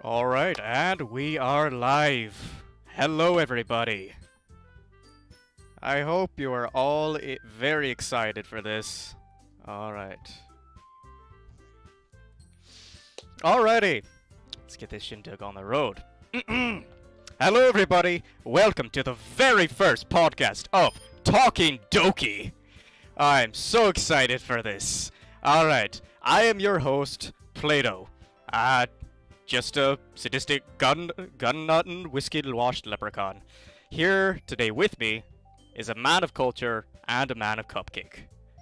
Alright, and we are live. Hello, everybody. I hope you are all very excited for this. Alright. Alrighty. Let's get this shindig on the road. Hello, everybody. Welcome to the very first podcast of Talking Doki. I'm so excited for this. Alright, I am your host, Plato. Just a sadistic gun-nuttin' whiskey-washed leprechaun. Here today with me is a man of culture and a man of cupcake.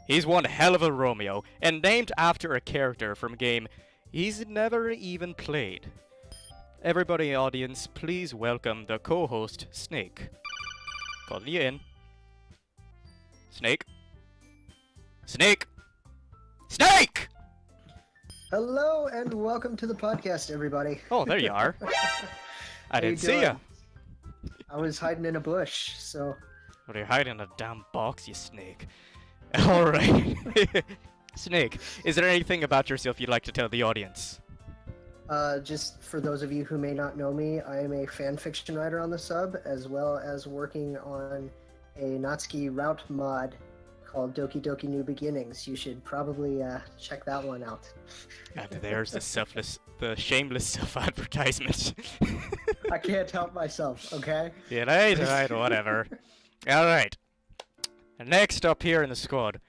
He's one hell of a Romeo, and named after a character from a game he's never even played. Everybody, audience, please welcome the co-host, Snake. Calling you in. Snake? Snake? Snake! Hello and welcome to the podcast, everybody. Oh, there you are. I didn't see ya. I was hiding in a bush, so... What are you hiding in a damn box, you snake? Alright. Snake, is there anything about yourself you'd like to tell the audience? Just for those of you who may not know me, I am a fan fiction writer on the sub, as well as working on a Natsuki route mod called Doki Doki New Beginnings. You should probably check that one out. And there's the shameless self-advertisement. I can't help myself, okay? Yeah, right, whatever. Alright. Next up here in the squad,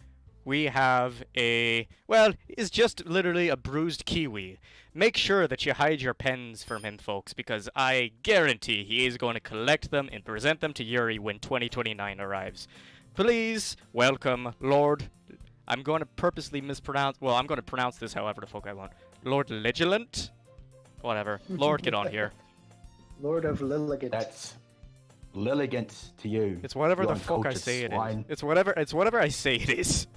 we have it's just literally a bruised kiwi. Make sure that you hide your pens from him, folks, because I guarantee he is going to collect them and present them to Yuri when 2029 arrives. Please welcome Lord... I'm going to purposely mispronounce... Well, I'm going to pronounce this however the fuck I want. Lord Ligilant? Whatever. Lord, get on here. Lord of Lilligant. That's Lilligant to you. It's whatever the fuck I say swine. it is. It's whatever I say it is.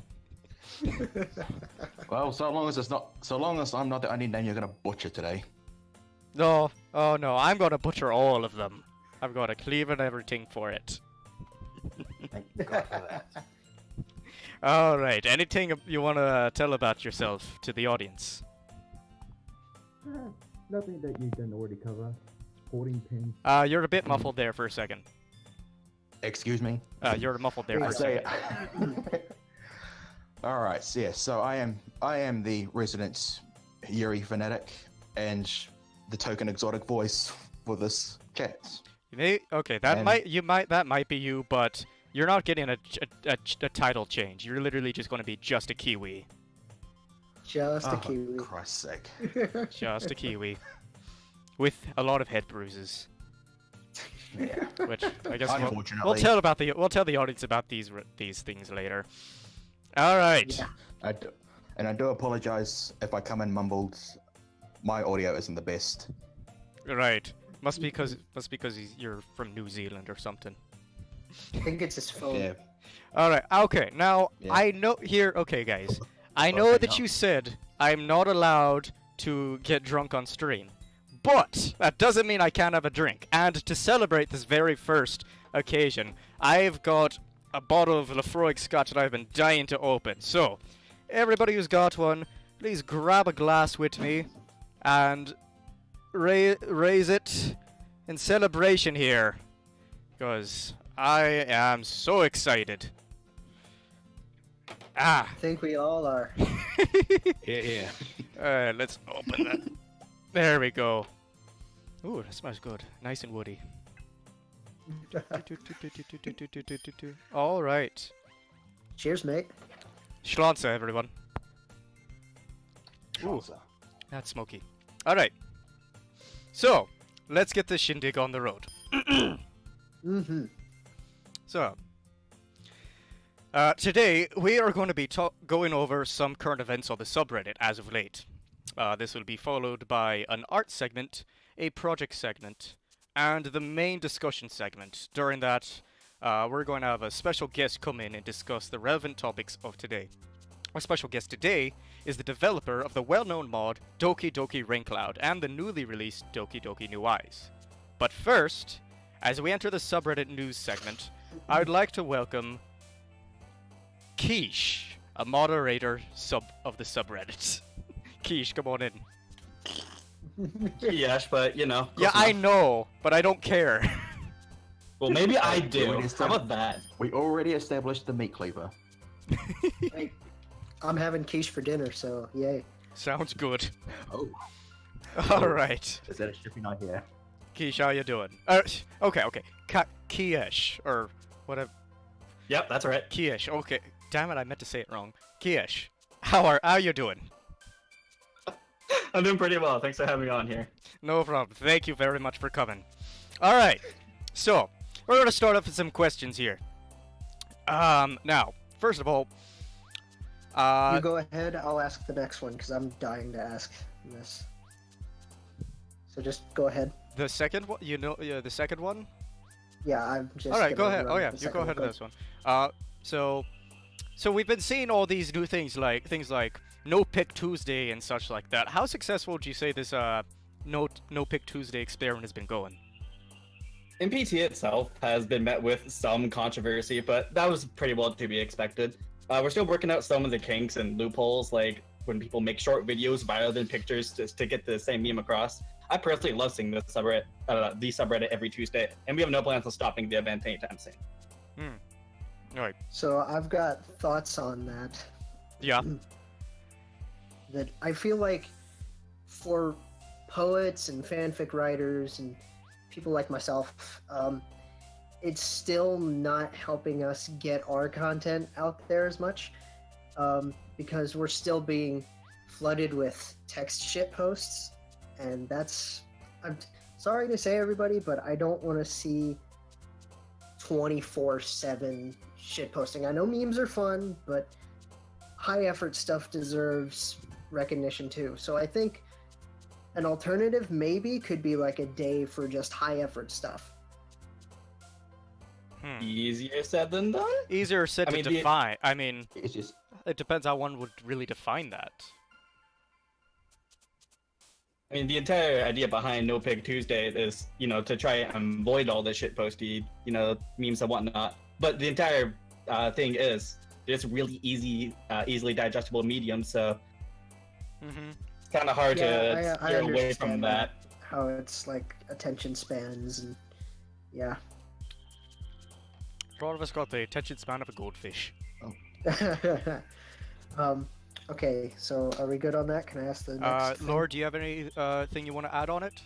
Well, so long as I'm not the only name you're gonna butcher today. No. Oh no, I'm going to butcher all of them. I've got a cleave and everything for it. Thank God for that. Alright, anything you want to tell about yourself to the audience? Nothing that you didn't already cover. Holding pins. You're a bit muffled there for a second. Excuse me? You're muffled there for a second. Alright, so yeah, so I am the resident Yuri fanatic and the token exotic voice for this chat. That might be you, but you're not getting a title change. You're literally just going to be just a Kiwi. Just a kiwi. For Christ's sake. Just a Kiwi. With a lot of head bruises. Yeah. Which I guess Unfortunately. we'll tell the audience about these things later. All right. Yeah. I do apologize if I come in mumbled. My audio isn't the best. Right. Must be because you're from New Zealand or something. I think it's his phone. Yeah. All right. Okay. Now Yeah. I know here. Okay, guys. I know that you said I'm not allowed to get drunk on stream, but that doesn't mean I can't have a drink. And to celebrate this very first occasion, I've got a bottle of Lafroig Scotch that I've been dying to open. So, everybody who's got one, please grab a glass with me and raise it in celebration here, because I am so excited. I think we all are. Yeah. Alright, let's open that. There we go. Ooh, that smells good. Nice and woody. Alright. Cheers, mate. Schlanza, everyone. Ooh, that's smoky. Alright. So, let's get this shindig on the road. Mm-hmm. So, today we are going to be going over some current events on the subreddit as of late. This will be followed by an art segment, a project segment, and the main discussion segment. During that, we're going to have a special guest come in and discuss the relevant topics of today. Our special guest today is the developer of the well-known mod Doki Doki Raincloud and the newly released Doki Doki New Eyes. But first, as we enter the subreddit news segment, I would like to welcome Quiche, a moderator of the subreddit. Quiche, come on in. Yes, but Yeah, close I enough. know, but I don't care. Well, maybe I Yeah, do. we just How don't- about that? We already established the meat cleaver. Hey, I'm having quiche for dinner, so yay. Sounds good. Oh, Alright. is that a shipping idea? Keish, how you doing? Okay. Keish, or whatever. Yep, that's right. Keish, okay. Damn it, I meant to say it wrong. Keish, how you doing? I'm doing pretty well. Thanks for having me on here. No problem. Thank you very much for coming. Alright, so, we're gonna start off with some questions here. Now, first of all, You go ahead, I'll ask the next one, because I'm dying to ask this. So just go ahead. the second one, the second one? Yeah, I'm just Alright, go gonna ahead. run Oh yeah, the you second go ahead one. with this one. So we've been seeing all these new things like No Pick Tuesday and such like that. How successful would you say this No Pick Tuesday experiment has been going? NPT itself has been met with some controversy, but that was pretty well to be expected. We're still working out some of the kinks and loopholes, like when people make short videos rather than pictures just to get the same meme across. I personally love seeing the subreddit every Tuesday, and we have no plans on stopping the event anytime soon. Alright. So I've got thoughts on that. Yeah. That I feel like for poets and fanfic writers and people like myself, it's still not helping us get our content out there as much, because we're still being flooded with text shit posts, and I'm sorry to say, everybody, but I don't want to see 24/7 shit posting. I know memes are fun, but high effort stuff deserves recognition too. So I think an alternative maybe could be like a day for just high effort stuff. Easier said than done? Easier said I to mean, define. I mean, It's just it depends how one would really define that. I mean, the entire idea behind No Pig Tuesday is, to try and avoid all this shitposty, memes and whatnot. But the entire thing is it's really easily digestible medium, so Mm-hmm. it's kind of hard Yeah, to I steer away understand from that. How it's like attention spans and yeah. A lot of us got the attention span of a goldfish. Okay, so are we good on that? Can I ask the next thing? Lord, do you have any thing you want to add on it?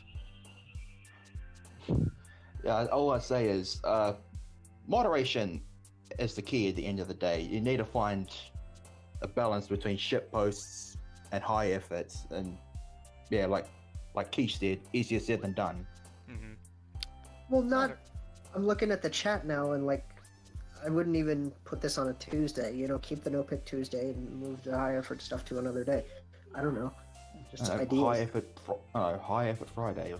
yeah. All I say is moderation is the key at the end of the day. You need to find a balance between shit posts and high efforts, and yeah, like Keish said, easier said than done. Mm-hmm. Well, not. I'm looking at the chat now, and like, I wouldn't even put this on a Tuesday. Keep the No Pick Tuesday and move the high effort stuff to another day. I don't know. Just ideas. High effort Friday.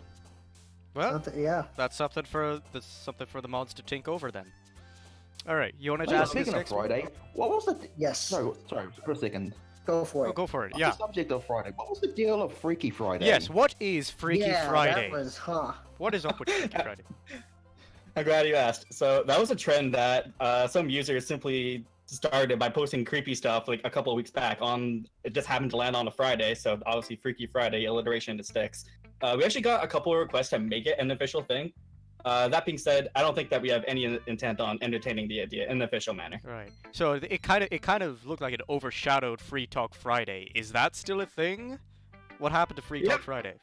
Well, Yeah. that's something for the mods to think over then. All right, you want to Oh, yeah, ask this speaking of next one? Friday, what was the? Yes. Sorry, for a second. Go for Oh, it. go for it. On Yeah. the subject of Friday, what was the deal of Freaky Friday? Yes. What is Freaky yeah, Friday? That was, What is up with Freaky Friday? I'm glad you asked. So that was a trend that some users simply started by posting creepy stuff like a couple of weeks back on. It just happened to land on a Friday, so obviously Freaky Friday alliteration to sticks. We actually got a couple of requests to make it an official thing. That being said, I don't think that we have any intent on entertaining the idea in an official manner. Right. So it kind of looked like it overshadowed Free Talk Friday. Is that still a thing? What happened to Free Talk Yep. Friday?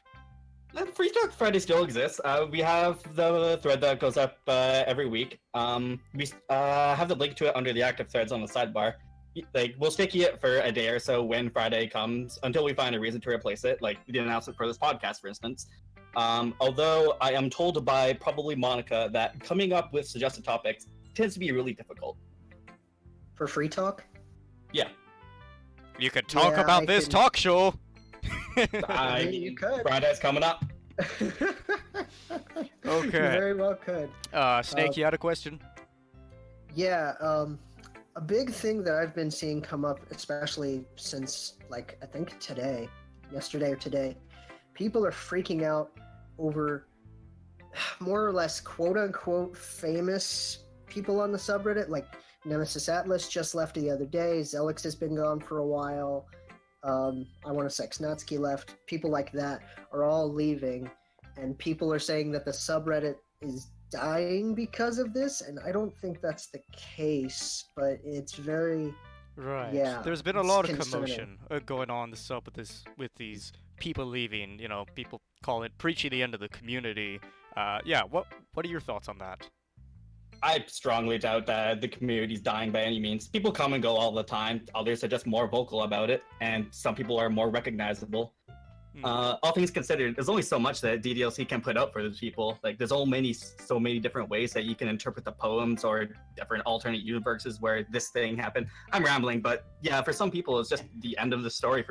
Free Talk Friday still exists. We have the thread that goes up every week. We have the link to it under the active threads on the sidebar. Like, we'll sticky it for a day or so when Friday comes until we find a reason to replace it, like the announcement for this podcast, for instance. Although I am told by probably Monica that coming up with suggested topics tends to be really difficult. For free talk? Yeah. You could talk Yeah, about I this can- talk show. You could. Friday's coming up. You Okay. very well could. Snake, you had a question? Yeah, a big thing that I've been seeing come up, especially since, like, I think yesterday or today, people are freaking out over more or less quote-unquote famous people on the subreddit. Like, Nemesis Atlas just left the other day, Zelix has been gone for a while, I Want to Sex Natsuki left. People like that are all leaving, and people are saying that the subreddit is dying because of this, and I don't think that's the case, but it's very... Right. Yeah, There's been a it's lot of concerning. commotion going on the sub with these people leaving. People call it preaching the end of the community. Yeah. What are your thoughts on that? I strongly doubt that the community's dying by any means. People come and go all the time. Others are just more vocal about it, and some people are more recognizable. All things considered, there's only so much that DDLC can put out for those people. Like, there's so many different ways that you can interpret the poems or different alternate universes where this thing happened. I'm rambling, but yeah, for some people, it's just the end of the story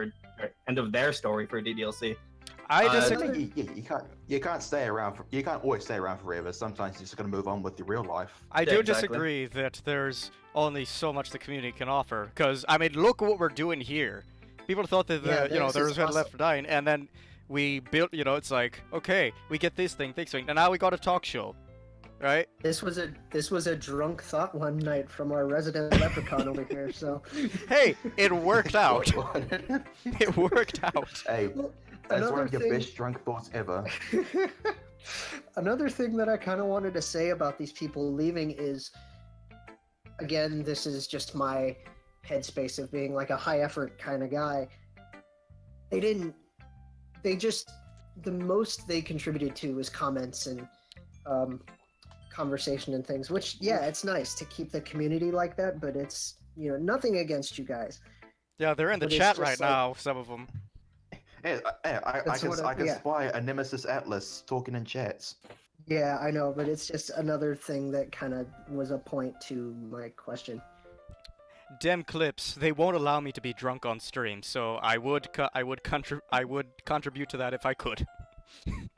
end of their story for DDLC. I I disagree. think you can't stay around. You can't always stay around forever. Sometimes you're just gonna move on with your real life. I Yeah, do exactly. disagree that there's only so much the community can offer. Because I mean, look what we're doing here. People thought that Yeah, there this was is Left awesome. for Dying, and then we built. It's like, okay, we get this thing, and now we got a talk show, right? This was a drunk thought one night from our resident leprechaun over here. So, Hey, it worked out. What? It worked out. Hey, Well, that's one another of your thing- best drunk thoughts ever. Another thing that I kind of wanted to say about these people leaving is, again, this is just my headspace of being like a high effort kind of guy. The most they contributed to was comments and conversation and things, which, yeah, it's nice to keep the community like that, but it's, nothing against you guys. Yeah, they're in the But it's chat just right like- now. Some of them. Hey, I That's can what I can yeah. spy a Nemesis Atlas talking in chats. Yeah, I know, but it's just another thing that kind of was a point to my question. Dem clips. They won't allow me to be drunk on stream, so I would contribute to that if I could.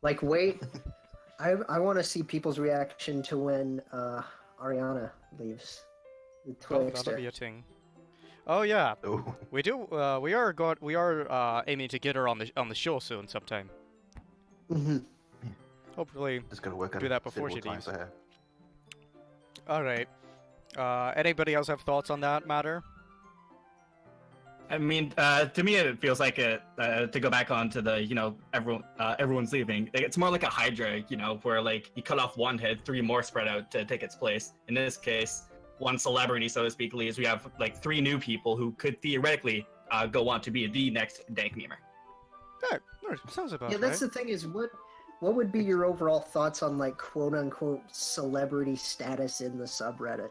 Like, wait, I want to see people's reaction to when Ariana leaves. The Oh, that'll Twixter. be a thing. Oh yeah, Oh, we do. We are aiming to get her on the show soon, sometime. Mhm. Hopefully. just gotta work out Do that before she suitable time leaves. for her. All right. Anybody else have thoughts on that matter? I mean, to me, it feels like to go back onto the, everyone's leaving. It's more like a Hydra, where like you cut off one head, three more spread out to take its place. In this case, one celebrity, so to speak, leaves. We have like three new people who could theoretically go on to be the next dank memer. Yeah, sounds about Yeah, right. that's the thing is, what would be your overall thoughts on, like, quote unquote celebrity status in the subreddit?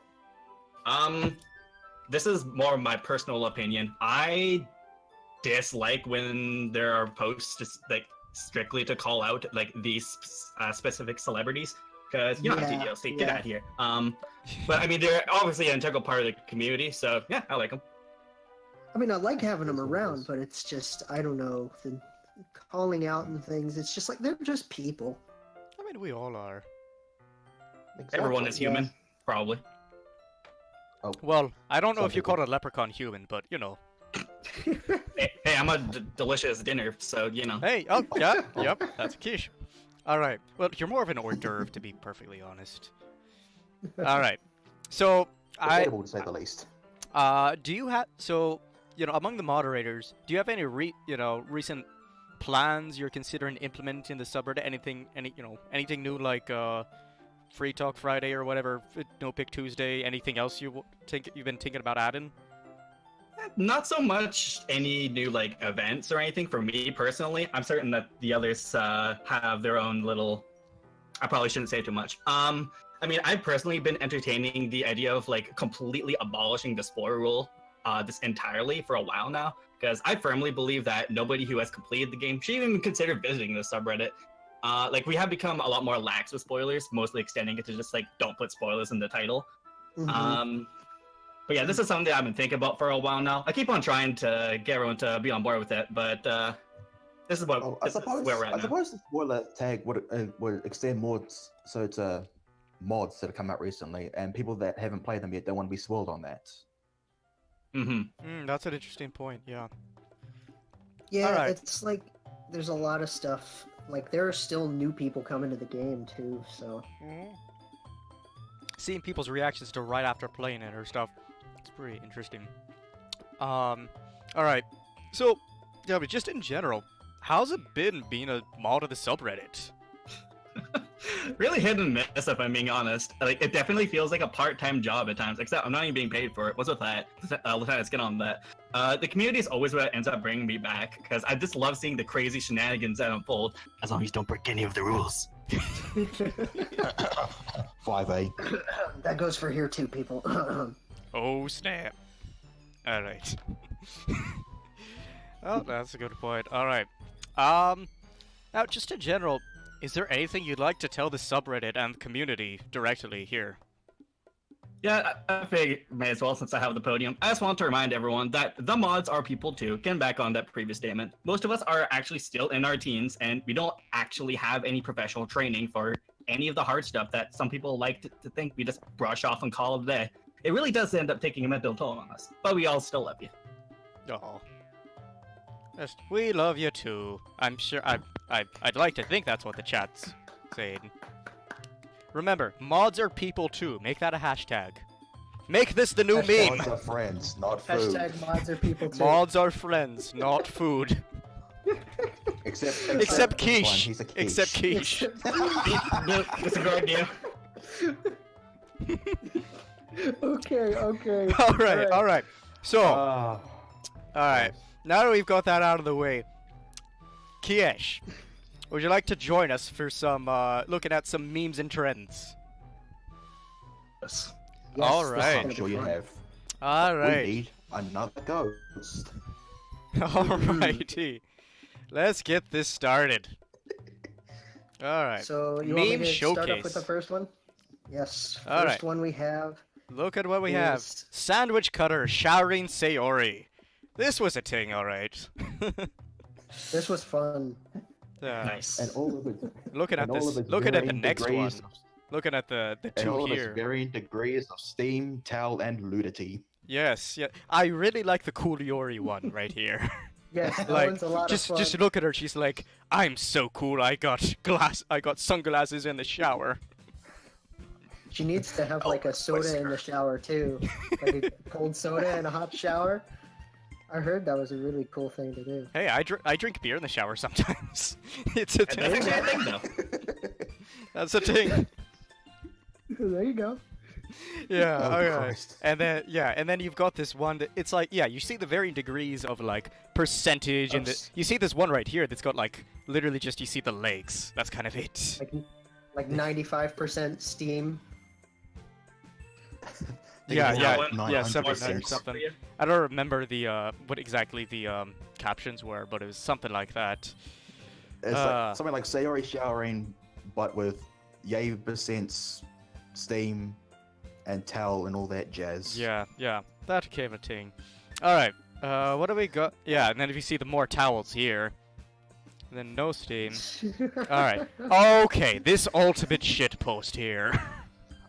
This is more of my personal opinion. I dislike when there are posts just like strictly to call out like these specific celebrities, because Yeah, DDLC, get yeah. out of here. But I mean, they're obviously an integral part of the community, so yeah, I like them. I mean, I like having them around, but it's just, I don't know, the calling out and things, it's just like, they're just people. I mean, we all are. Everyone is yeah. human, probably. Oh, Well, I don't know Some if you people- call a leprechaun human, but Hey, I'm a delicious dinner, so Hey, oh, yeah, yep, that's a quiche. All right. Well, you're more of an hors d'oeuvre, to be perfectly honest. All right. So, Debatable to say the least. do you have among the moderators, do you have any recent plans you're considering implementing in the subreddit? Anything new like Free Talk Friday or whatever, No Pick Tuesday? Anything else you've been thinking about adding? Not so much any new like events or anything for me personally. I'm certain that the others have their own little. I probably shouldn't say too much. I mean, I've personally been entertaining the idea of like completely abolishing the spoiler rule this entirely for a while now, because I firmly believe that nobody who has completed the game should even consider visiting the subreddit. Like, we have become a lot more lax with spoilers, mostly extending it to just like don't put spoilers in the title. Mhm. But yeah, this is something I've been thinking about for a while now. I keep on trying to get everyone to be on board with it, but this is what Oh, this is where we're at I now. suppose the spoiler tag would extend mods, so to mods that have come out recently, and people that haven't played them yet don't want to be spoiled on that. That's an interesting point. Yeah. Yeah, Alright. it's like, there's a lot of stuff. Like, there are still new people coming to the game, too, so... Seeing people's reactions to right after playing it or stuff, it's pretty interesting. All right. So, yeah, but just in general, how's it been being a mod of the subreddit? Really hit and miss, if I'm being honest. Like, it definitely feels like a part-time job at times, except I'm not even being paid for it. What's with that? Let's get on that. The community is always what ends up bringing me back, because I just love seeing the crazy shenanigans that unfold, as long as you don't break any of the rules. 5A. That goes for here too, people. Oh, snap. Alright. Oh, that's a good point. Alright. Now, just in general, is there anything you'd like to tell the subreddit and the community directly here? Yeah, I figured may as well since I have the podium. I just want to remind everyone that the mods are people too. Getting back on that previous statement, most of us are actually still in our teens, and we don't actually have any professional training for any of the hard stuff that some people like to think we just brush off and call it a day. It really does end up taking a mental toll on us, but we all still love you. Oh. We love you too. I'm sure I'd like to think that's what the chat's saying. Remember, mods are people too. Make that a hashtag. Make this the new meme. Mods are friends, not food. Hashtag mods are people too. Mods are friends, not food. Except quiche. He's a quiche. Except quiche. That's a good idea. Okay. All right. So, Ah. alright. Now that we've got that out of the way, Kiesh, would you like to join us for some, looking at some memes and trends? Yes. All this is right. gonna I'm be sure you fun. have. Alright. We need another ghost. Alrighty. Let's get this started. Alright. So you want me Meme to start off showcase. with the first one? Yes. All First right. one we have. Look at what we have. Yes. Sandwich cutter showering Sayori. This was a thing, alright. This was fun. Nice. And all of its Looking at and all this, of its looking at the varying next one. degrees Looking at the and two all of its here. varying degrees of steam, towel, and nudity. Yes, yeah. I really like the Cooliori one right here. Yes, that Like, one's a lot of fun. just look at her. She's like, I'm so cool. I got sunglasses in the shower. She needs to have like a soda in the shower too, like a cold soda and a hot shower. I heard that was a really cool thing to do. Hey, I drink beer in the shower sometimes. It's a That's thing. actually a thing, though. That's a thing. There you go. Yeah. Oh, okay. Christ. And then you've got this one that it's like, yeah, you see the varying degrees of like percentage and you see this one right here that's got like literally just you see the legs. That's kind of it. Like 95% steam. Yeah, It's yeah, like yeah, 900%. something. I don't remember the what exactly the captions were, but it was something like that. It's like something like Sayori showering, but with yay percents steam and towel and all that jazz. Yeah, that came a thing. All right, what do we got? Yeah, and then if you see the more towels here, and then no steam. All right, okay, this ultimate shit post here.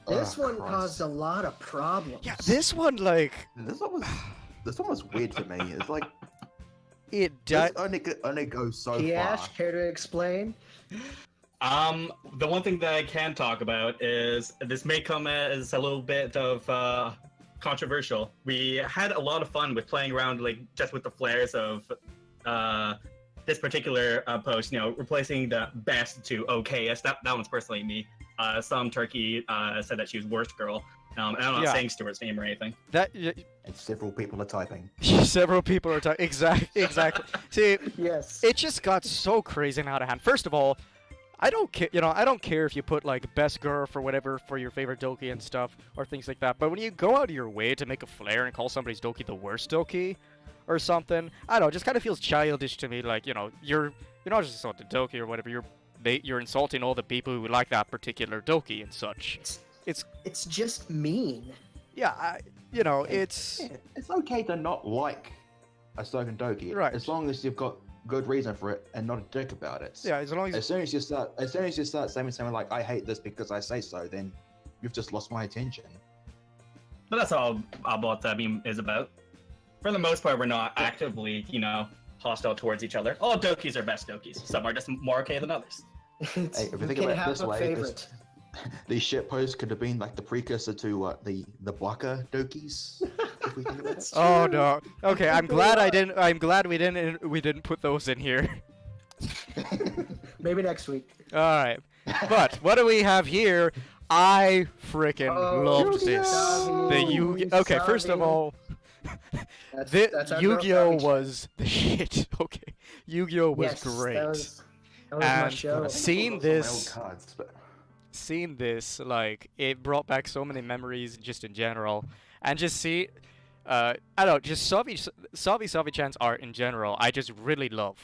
This Oh, one Christ. caused a lot of problems. Yeah, this one like This one was weird to me. It's like it this died. only goes so Kiash, far. care to explain? The one thing that I can talk about is this may come as a little bit of controversial. We had a lot of fun with playing around, like just with the flares of this particular post. You know, replacing the best to okayest. That one's personally me. Some turkey said that she was worst girl. And I'm not Yeah. saying Stuart's name or anything. That And several people are typing. several people are talking. Exactly. See, Yes. it just got so crazy and out of hand. First of all, I don't care. You know, I don't care if you put like best girl for whatever for your favorite Doki and stuff or things like that. But when you go out of your way to make a flare and call somebody's Doki the worst Doki or something, I don't know. It just kind of feels childish to me. Like, you know, you're not just insulting Doki or whatever. You're insulting all the people who like that particular Doki and such. It's just mean. Yeah, it's Yeah, it's okay to not like a certain Doki, Right. as long as you've got good reason for it and not a dick about it. yeah. As long as As soon as you start saying something like "I hate this because I say so," then you've just lost my attention. But that's all about that meme is about. For the most part, we're not actively, hostile towards each other. All Dokis are best Dokis. Some are just more okay than others. It's, Hey, if you you think can about it have this a way, favorite. these shit posts could have been like the precursor to the Baka Dokis. if we think about it. Oh no. Okay, I'm glad I didn't. I'm glad we didn't put those in here. Maybe next week. All right. But what do we have here? I freaking Oh, loved Yu-Gi-Oh! this. The Yu. Okay, first of all, That's our Yu-Gi-Oh girl was the shit. Okay, Yu-Gi-Oh was Yes, great. That was my And show. seeing Those are my old this, cards, but seeing this, like, it brought back so many memories just in general, and just see, I don't know, just Savi-Chan's art in general, I just really love.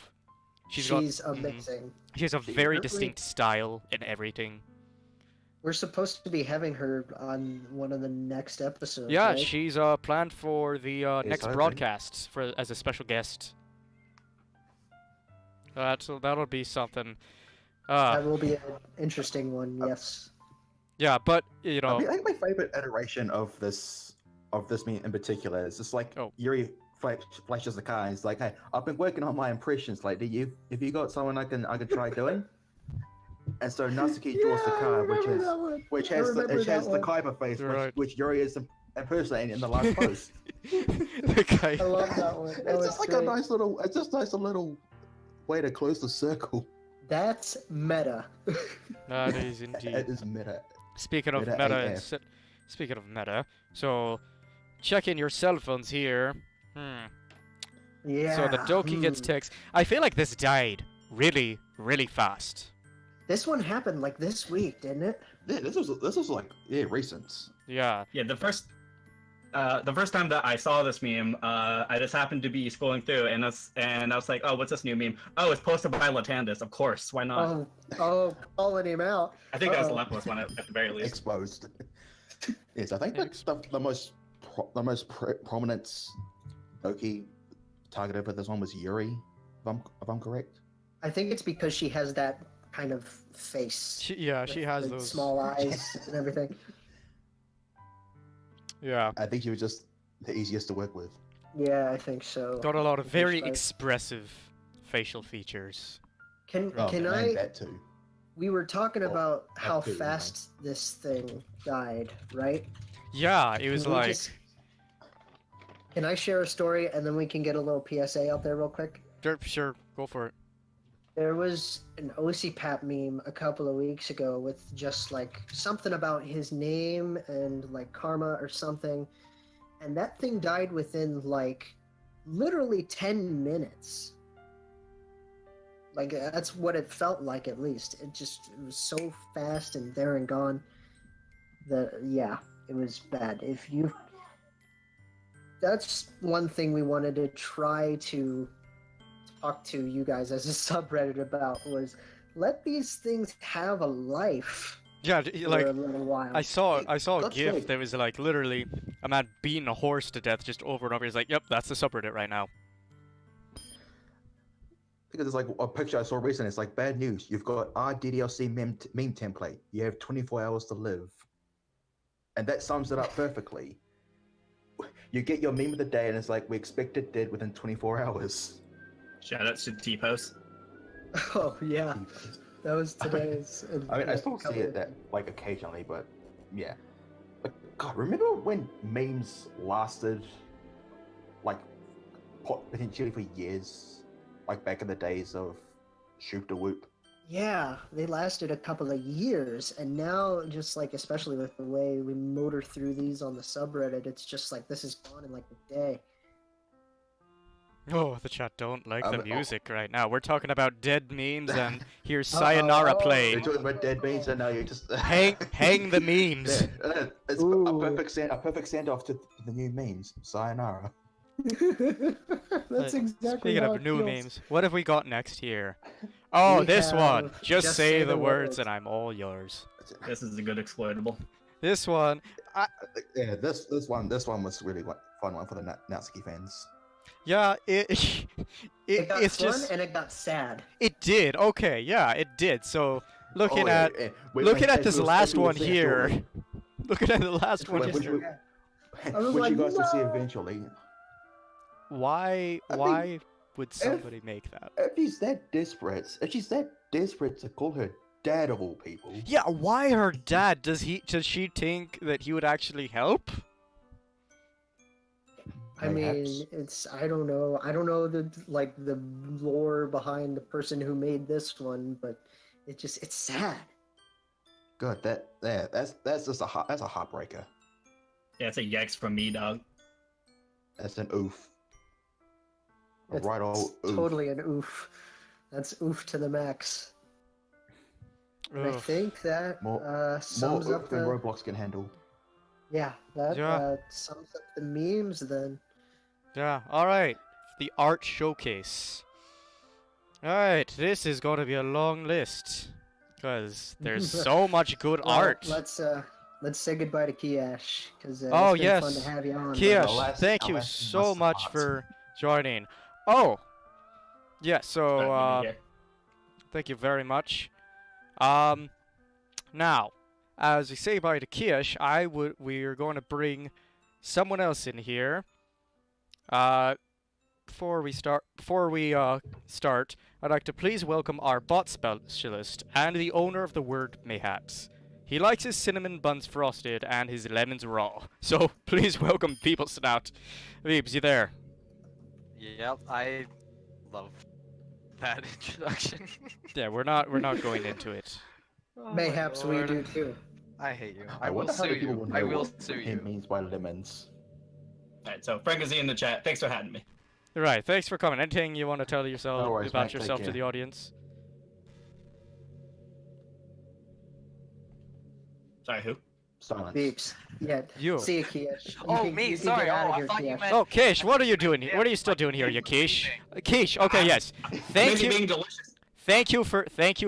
She's got, amazing. she has a She's very really- distinct style in everything. We're supposed to be having her on one of the next episodes. Yeah, right? she's planned for the next hoping. broadcast as a special guest. That'll be something. That will be an interesting one. Yes. Yeah, but you know, I think my favorite iteration of this meme in particular is just like Oh. Yuri flashes the card. It's like, hey, I've been working on my impressions. Like, have you got someone I can try doing? And so Natsuki draws the card, which has the Kaiba face, Right. which Yuri is impersonating in the last post. the guy. I love that one. That It's was just like great. a nice little way to close the circle. That's meta. That is It indeed. is meta. Speaking of Meta meta, AF. speaking of meta, so check in your cell phones here. Yeah. So the Doki gets text. I feel like this died really, really fast. This one happened like this week, didn't it? Yeah, this was like recent. Yeah. Yeah, the first time that I saw this meme, I just happened to be scrolling through, and I was like, oh, what's this new meme? Oh, it's posted by Latandis, of course, why not? Oh, calling him out. I think that was the Uh-oh. Lepos one at the very least. Exposed. Yes, I think that's the most prominent Doki targeted for this one was Yuri, if I'm correct. I think it's because she has that kind of face. She with has the those small eyes and everything. Yeah. I think she was just the easiest to work with. Yeah, I think so. Got a lot of I think very so. expressive facial features. Can Oh, can and I? that too. We were talking Oh, about how too, yeah. fast this thing died, right? Yeah, it was Can we like just- Can I share a story and then we can get a little PSA out there real quick? sure, go for it. There was an OCPAP meme a couple of weeks ago with just like something about his name and like karma or something. And that thing died within like literally 10 minutes. Like that's what it felt like at least. It was so fast and there and gone that yeah, it was bad. That's one thing we wanted to try to talk to you guys as a subreddit about was let these things have a life Yeah, for like a little while. I saw a That's GIF right. that was like literally a man beating a horse to death just over and over. He's like, "Yep, that's the subreddit right now." Because it's like a picture I saw recently. It's like bad news. You've got our DDLC meme template. You have 24 hours to live, and that sums it up perfectly. You get your meme of the day, and it's like we expect it dead within 24 hours. Shout outs to T-Post. Oh yeah, that was today's. I mean, I still see it that like occasionally, but yeah. But God, remember when memes lasted like potentially for years, like back in the days of Shoot to Whoop? Yeah, they lasted a couple of years, and now just like especially with the way we motor through these on the subreddit, it's just like this is gone in like a day. Oh, the chat don't like the Oh. music right now. We're talking about dead memes, and here's Sayonara Uh-oh. You're playing. talking about dead memes, and now you're just Hang the memes. Yeah, it's Ooh. a perfect send off to the new memes. Sayonara. That's exactly Speaking how of it new feels. memes, what have we got next here? Oh, We this one. have Just say the words and I'm all yours. This is a good exploitable. This one, Yeah, this one was really fun one for the Natsuki fans. yeah, It got it's fun just and it got sad. it did. Okay, yeah, it did. So looking Oh, yeah, at yeah. looking at As this we were- last as we were one saying here, earlier, looking at the last one which, here, I was which like, you guys will see "No!" eventually. why I think why would somebody make that? If she's that desperate to call her dad of all people. Yeah, why her dad? Does she think that he would actually help? I mean, I don't know. I don't know the lore behind the person who made this one, but it's sad. Good. That's just that's a heartbreaker. Yeah, it's a yikes from me, dog. That's an oof. A It's right old oof. totally an oof. That's oof to the max. And I Ugh. think that More sums oof up than the Roblox can handle. that sums up the memes then. Yeah, alright. The art showcase. Alright, this is going to be a long list. Because there's so much good Well, art. Let's say goodbye to Kiash because Oh, it's been yes. fun to have you on. Kiash, buddy. thank you so much for joining. Oh! Yeah, so, thank you very much. Now, as we say bye to Kiash, we're going to bring someone else in here. Before we start, I'd like to please welcome our bot specialist and the owner of the word Mayhaps. He likes his cinnamon buns frosted and his lemons raw. So please welcome People Snout. Veebs, you there? Yep, I love that introduction. Yeah, we're not going into it. Oh my Mayhaps we lord. do too. I hate you. I I will wonder how sue many people you. will I know will what sue it you. means by lemons. Alright, so Frank is in the chat. Thanks for having me. Right, thanks for coming. Anything you want to tell yourself No worries, about mate, take yourself to care. the audience? Sorry, who? Silence. Beeps. Yeah. You. See you, Kiash. Oh, me, You can sorry. get out Oh, of I here, thought you Kiash. meant- Oh, Kish, what are you doing here? What are you still doing here, you Kish? Kish, okay, yes. Thank Maybe you. being delicious. Thank you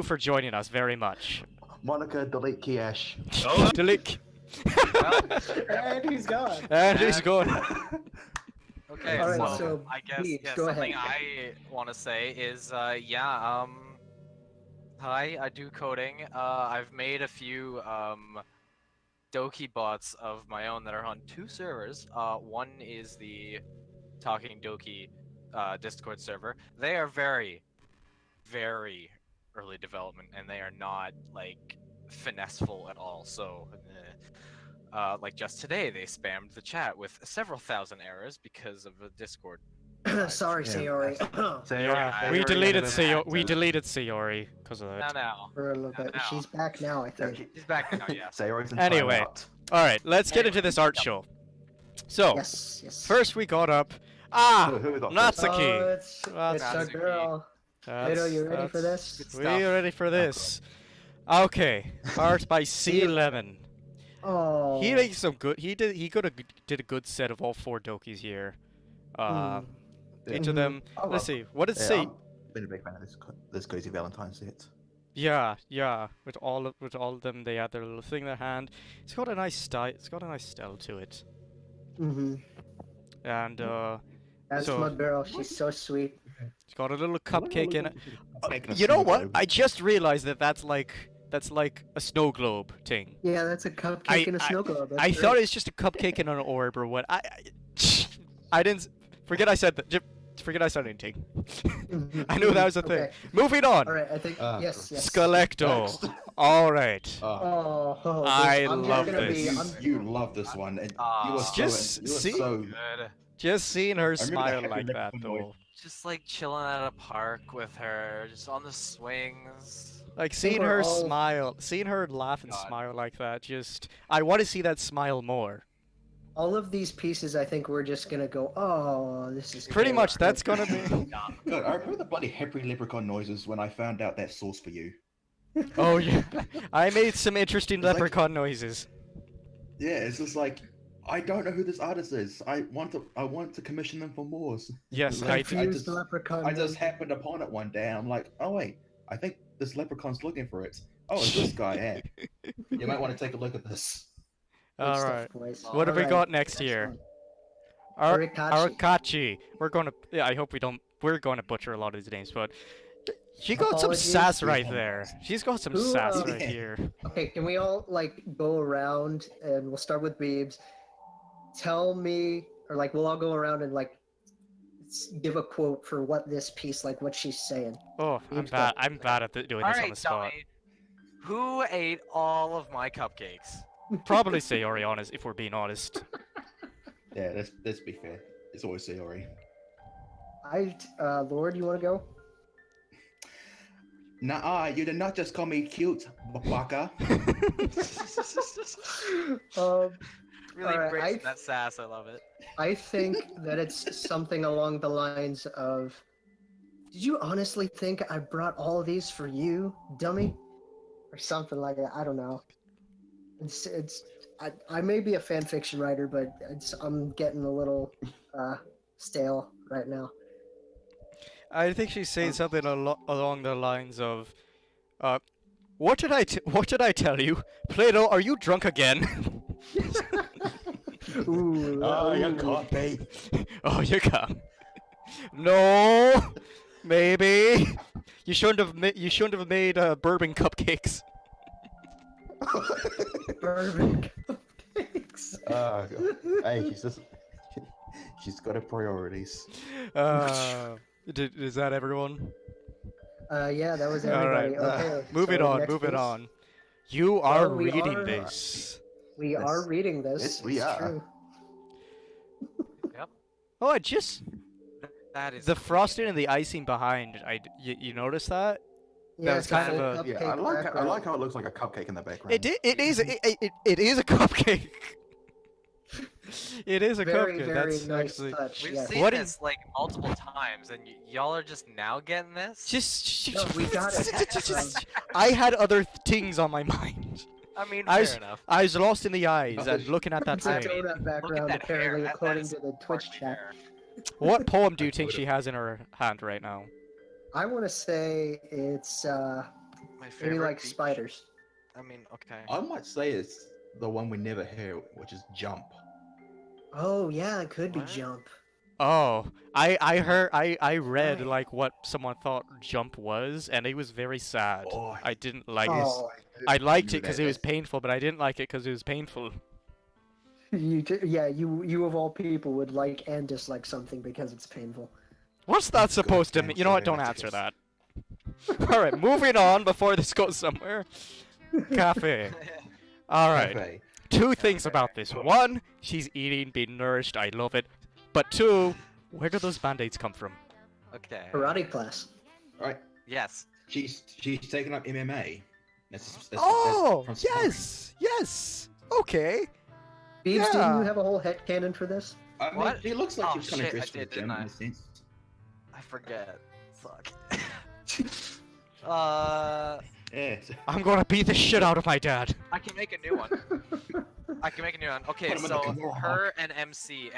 for joining us very much. Monica, delete Kiash. Oh, Delete. And he's gone. And he's gone. Okay, All right, so, so, I guess Beebs, yeah, go something ahead. I want to say is, hi, I do coding. I've made a few Doki bots of my own that are on 2 servers. One is the Talking Doki Discord server. They are very, very early development, and they are not like finesseful at all. So, like just today, they spammed the chat with several thousand errors because of the Discord. Sorry, Yeah, Sayori. Yeah, we Sayori deleted is Sayori. active. We deleted Sayori because of Now, that. now. For a little bit. No. She's back now, I think. He's back now, yes. Sayori's in Anyway. timeout. All right, let's get into this art show. So, Yes. first we got up. Who we got first? Natsuki. Oh, it's our Natsuki. girl. Kato, you ready for this? Good We stuff. ready for this? Okay, art by C11. Oh. He makes some good. He did a good set of all 4 Dokis here. Each of them. Oh, Let's see. What did Yeah, say? I've been a big fan of this cozy Valentine set. Yeah. With all of them, they had their little thing in their hand. It's got a nice style. It's got a nice style to it. And That's so- my girl. She's so sweet. it's got a little cupcake in it. Making a You know snow what? globe. I just realized that's like a snow globe thing. Yeah, that's a cupcake and a snow globe. That's I great. thought it was just a cupcake and an orb or what. I didn't forget I said that. Forget I said anything. I knew that was a thing. Okay. Moving on. All right, I think Ah, yes. Skelecto. Next. All right. Oh, I I'm just love gonna this. Be, I'm, You love this one. And you were Just so, you were see- so Good. Just seeing her remember the smile happy like that little boy. though. Just like chilling at a park with her, just on the swings. Like think seeing we're her all- smile, seeing her laugh and God. smile like that. Just I want to see that smile more. all of these pieces, I think we're just gonna go. Oh, this is Pretty great." much that's gonna be. God, I remember the bloody happy leprechaun noises when I found out that source for you. Oh yeah. I made some interesting It's like- leprechaun noises. Yeah, it's just like I don't know who this artist is. I want to commission them for more. Yes, Like, I I Confused just- leprechaun. I just man. happened upon it one day. And I'm like, oh wait, I think this leprechaun's looking for it. Oh, it's this guy. Yeah, you might want to take a look at this. Good All stuff, right. boys. What have we All got right, next here? excellent. Arikachi. Arakachi. We're gonna. Yeah, I hope we don't. We're going to butcher a lot of these names, but she got some Apologies. sass right there. She's got some Who, sass uh, right here. Okay, can we all like go around and we'll start with Beebs. Tell me, or like we'll all go around and like give a quote for what this piece, like what she's saying. Oh, I'm Beebs bad. got- I'm bad at doing this on the Alright, spot. dummy. Who ate all of my cupcakes? Probably Sayori, honest, if we're being honest. Yeah, let's be fair. It's always Sayori. Lord, you want to go? Nah, you did not just call me cute, baka. Really Alright, embracing that sass. I love it. I think that it's something along the lines of, did you honestly think I brought all of these for you, dummy? Or something like that. I don't know. I may be a fan fiction writer, but I'm getting a little stale right now. I think she's saying something along the lines of, what did I tell you? Plato, are you drunk again? Ooh, Oh, you ooh. caught me. Oh, you can't. No, maybe. You shouldn't have made bourbon cupcakes. Bourbon cupcakes. Hey, she's got her priorities. Is that everyone? Yeah, that was All everybody. right. Okay. Moving so on. next, Moving please. on. You are we reading are- this. We Yes. are reading this. Yes, we it's are. True. Oh, I just That is the clean. frosting and the icing behind. You noticed that? Yeah, was it's kind full of a- Yeah, cupcake I like background. how it looks like a cupcake in the background. It is a cupcake. It is a Very, cupcake. very That's nice actually touch. We've Yes. seen What do you- this like multiple times, and y'all are just now getting this. just. No, we got it. I had other things on my mind. I mean, I fair was- enough. I was lost in the eyes and looking at that It's a thing. mean, donut Look background, at that hair. apparently, That according is to the Twitch hardly chat. hair. What poem do you think she has in her hand right now? I want to say it's My maybe favorite like beach. spiders. I mean, okay. I might say it's the one we never hear, which is Jump. Oh yeah, it could be What? jump. Oh, I read Right. like what someone thought Jump was, and it was very sad. Oh, I didn't like it. Oh, I liked knew it because that. it was painful, but I didn't like it because it was painful. you of all people would like and dislike something because it's painful. What's that supposed to damn mean? You know what? Don't sorry, answer that's that. All right, moving on before this goes somewhere. Cafe. All right. Cafe. Two things about this. One, she's eating, being nourished. I love it. But two, where do those band-aids come from? Okay. Karate class. Right. Yes. She's taken up MMA. That's Oh, from sparring. yes. Okay. Beebs, didn't Yeah. you have a whole headcanon in for this? I mean, What? she looks like Oh, she's kind of shit, I dressed for the did, gym didn't in I? a sense. I forget. Fuck. Yeah. I'm gonna beat the shit out of my dad. I can make a new one. I can make a new one. Okay, Put him in so the Mohawk. her and MC.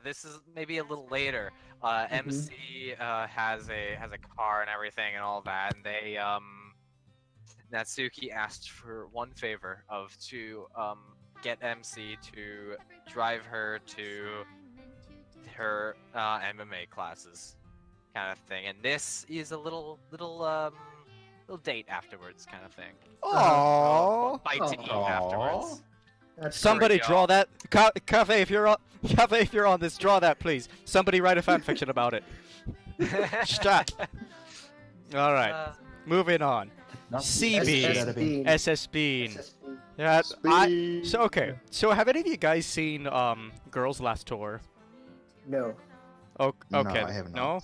This is maybe a little later. MC has a car and everything and all that, and they Natsuki asked for one favor to get MC to drive her to her MMA classes, kind of thing. And this is a little date afterwards, kind of thing. Oh. Bite to eat Aw. afterwards. That's Somebody go. draw that. Cafe, if you're on this, draw that, please. Somebody write a fanfiction about it. Stop. All right, moving on. CB. SSB. SSB. SSB. Yeah, Speed. so okay. So have any of you guys seen Girls Last Tour? No. Oh, okay. No, I have not.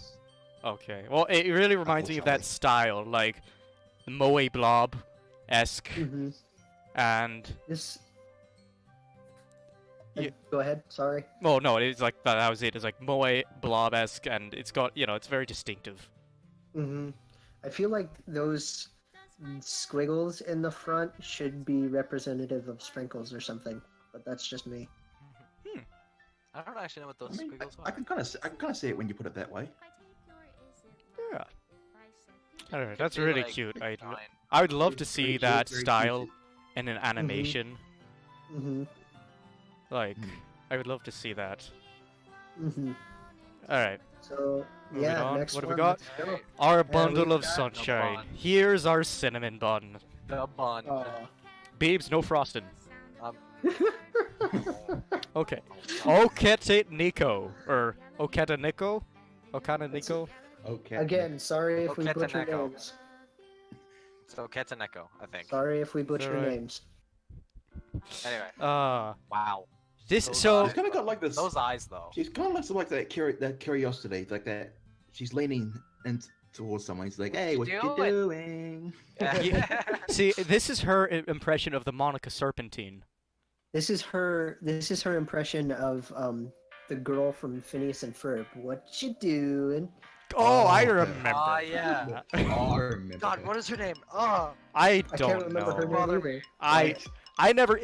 No? Okay. Well, it really reminds me of that style, like Moe Blob esque, Mm-hmm. and This. Yeah. Go ahead. Sorry. oh no, it's like that was it. It's like Moe Blob esque, and it's got it's very distinctive. Mm-hmm. I feel like those squiggles in the front should be representative of sprinkles or something, but that's just me. I don't actually know what I those mean, squiggles I are. can kind of see it when you put it that way. Yeah. Alright, Could that's be, really like, cute. fine. I would love to It's see very that cute, very style cute. in an animation. Mm-hmm. Like, Hmm. I would love to see that. Mm-hmm. Alright, So Moving yeah, on. next What have one. we got? Let's go. our we've bundle of got the sunshine. bun. Here's our cinnamon bun. The bun. Aw. Babes, no frosting. Um, Okay. Okete Nico. Or Oketa Nico? Okana Nico? Okay. Again, sorry if we Oketa butcher Neko. names. so Ketaneko, I think. Sorry if we butcher alright. names. Anyway, Ah. wow. This Those so She's kind of got like this. Those eyes, though. She's kind of looks like that curiosity, like that. She's leaning in towards someone. He's like, "Hey, what you doing?" Yeah. see, this is her impression of the Monica Serpentine. This is her impression of the girl from Phineas and Ferb. What you doing? Oh, I Oh, remember. Oh, yeah. Oh, I remember. God, what is her name? Oh. I I don't can't remember her know. name either.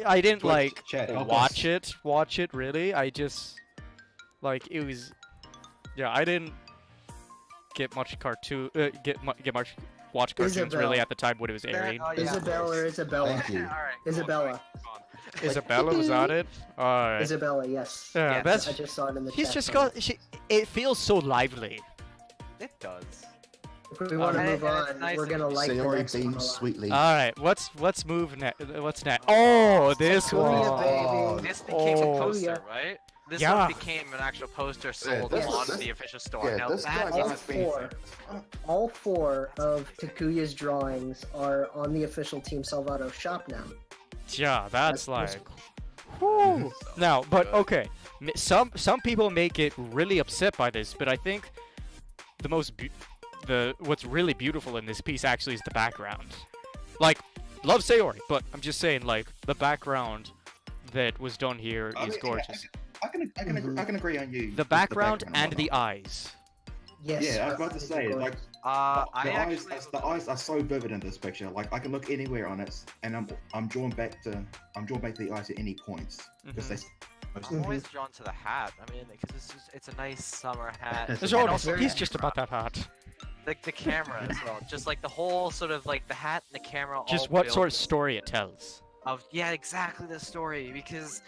I didn't Twitch like chat, help watch us. it really. I just like it was. Yeah, I didn't get much watch cartoons Isabel. really at the time when it was airing. Oh, yeah. Isabella or Isabella? Thank you. All right. Isabella. Isabella was on it. Alright. Isabella, yes. Yeah, Yes. that's. I just saw it in the He's chat just room. got. It feels so lively. It does. If we want to And move it's on, nice we're that gonna you like the Sayori next one a beams lot. sweetly. Alright, what's move next? What's next? Oh, this Takuya, one. baby. This became a Oh. poster, right? This Yeah. one became an actual poster sold this- on this- the official store. yeah, now this that guy's is not being four. All four of Takuya's drawings are on the official Team Salvato shop now. Yeah, that's like. That's- Whew. So Now, but good. okay, some people may get really upset by this, but I think the what's really beautiful in this piece actually is the background. Like, love Sayori, but I'm just saying, like, the background that was done here I is mean, gorgeous. I can agree on you. The with background and whatnot. the eyes. Yes. Yeah, I was about to say, like, I the actually eyes are so vivid in this picture. Like, I can look anywhere on it, and I'm drawn back to the eyes at any points because Mhm. I'm always drawn to the hat. I mean, because it's a nice summer hat. It's There's a And always, also he's the just camera. about that hot. Like the camera as well. Just like the whole sort of like the hat and the camera. Just all what built sort of story it tells. of yeah, exactly the story because.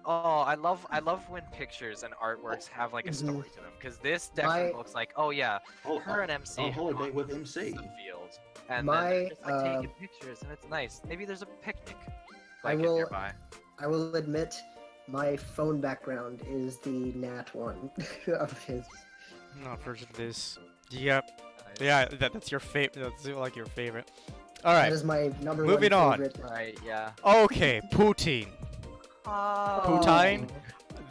Oh, I love when pictures and artworks have like a story to them because this definitely looks like her and MC on have holiday gone with to MC. the field and My, then they're just like taking pictures and it's nice. Maybe there's a picnic I like will- nearby. I will admit, my phone background is the Nat one of his. Not version of this. Yep. Nice. Yeah, that's your favorite. That's like your favorite. All That right. is my number Moving one on. favorite. Right. Yeah. Okay, poutine. Oh. Poutine?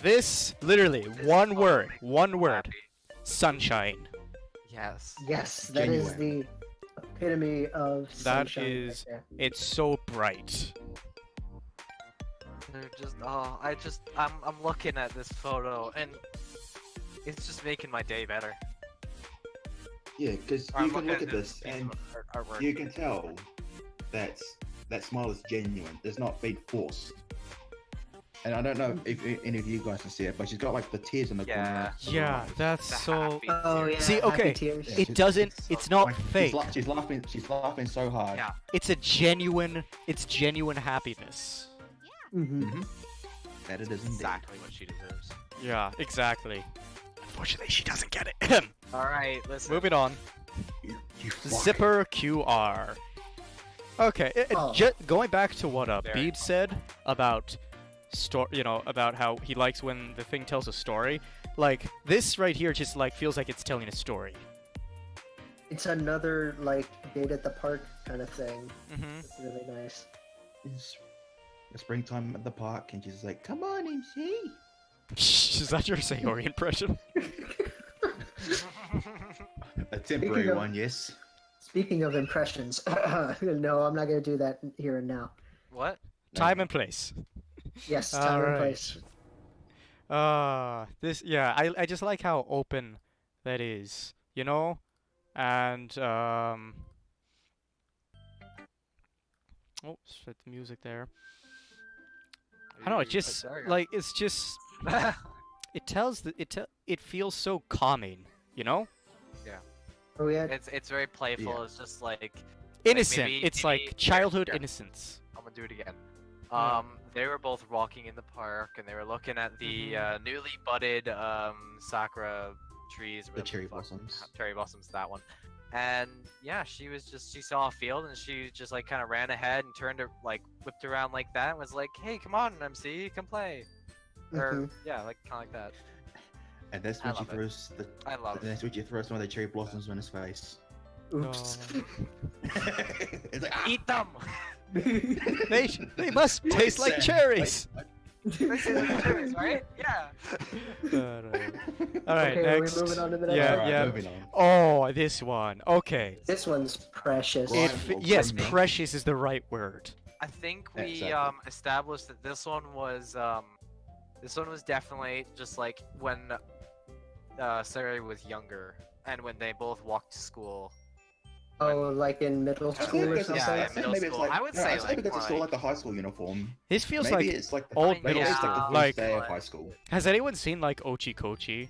This literally This one photo word. makes me One so word. happy. Sunshine. Yes. Yes, that is Genuine. the epitome of That sunshine is- right there. It's so bright. They're just I'm looking at this photo and it's just making my day better. Yeah, because Or I'm you can looking look at this piece and of artwork. you can tell that smile is genuine. It's not being forced. And I don't know if any of you guys can see it, but she's got like the tears in the Yeah. corner. Yeah, that's The so. happy Oh tears. yeah. See, happy okay, tears. Yeah, It she's- doesn't. so It's not Like, fake. She's laughing so hard. Yeah. It's a genuine. It's genuine happiness. Mhm. That it is indeed. Exactly what she deserves. Yeah, exactly. Unfortunately, she doesn't get it. All right, listen. Moving on. You fuck. Zipper QR. Okay, Oh. going back to what Very Beeb said about about how he likes when the thing tells a story. Like this right here, just like feels like it's telling a story. It's another like date at the park kind of thing. Mm-hmm. It's really nice. It's springtime at the park, and she's like, "Come on, MC." Is that your Sayori impression? A temporary of- one, yes. Speaking of impressions, no, I'm not gonna do that here and now. What? Time and place. Yes, time and Alright. place. I just like how open that is, and oh, set the music there. I don't know, it just There you go. like it's just it tells it feels so calming, Oh yeah. it's very playful. Yeah. It's just like innocent. maybe- It's maybe- like childhood here. innocence. I'm gonna do it again. Yeah. They were both walking in the park and they were looking at the Mm-hmm. newly budded sakura trees. The whatever cherry fuck- blossoms. Cherry blossoms, that one. And yeah, she saw a field and she just like kind of ran ahead and turned her like whipped around like that and was like, "Hey, come on, MC, come play." Or Mhm. yeah, like kind of like that. And that's I when she love it. throws the. I love And it. that's when she throws some of the cherry blossoms in his face. Oops. It's like, ah! Eat them. They must taste like Sad. cherries. This is the series, right? Yeah. All right, Okay, are we next. moving on to the next Yeah, one? Alright, yeah. moving on. Oh, this one. Okay. This one's precious. Grime or Yes, grimy. precious is the right word. I think we Exactly. established that this one was definitely just like when Sari was younger and when they both walked to school. Oh, like in middle I school think or it's something? Yeah, I think middle maybe it's school. like, I would no, say, it's like, because it's still more like the high school uniform. This feels Maybe like it's like the old maybe middle it's like the school. first Like, day of high school. has anyone seen like Ochi Kochi? Again,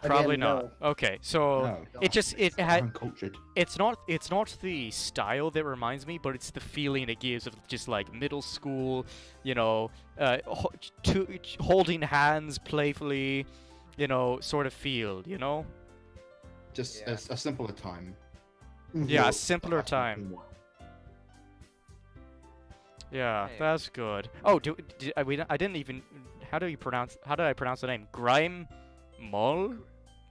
Probably no. not. Okay, so No, it just it had uncultured. it's not the style that reminds me, but it's the feeling it gives of just like middle school, you know, holding hands playfully, you know, sort of feel, you know. Just Yeah. a simpler time. Yeah, More a simpler high school time. humor. Yeah, Hey. that's good. Oh, I didn't even. How did I pronounce the name? Grime Mol?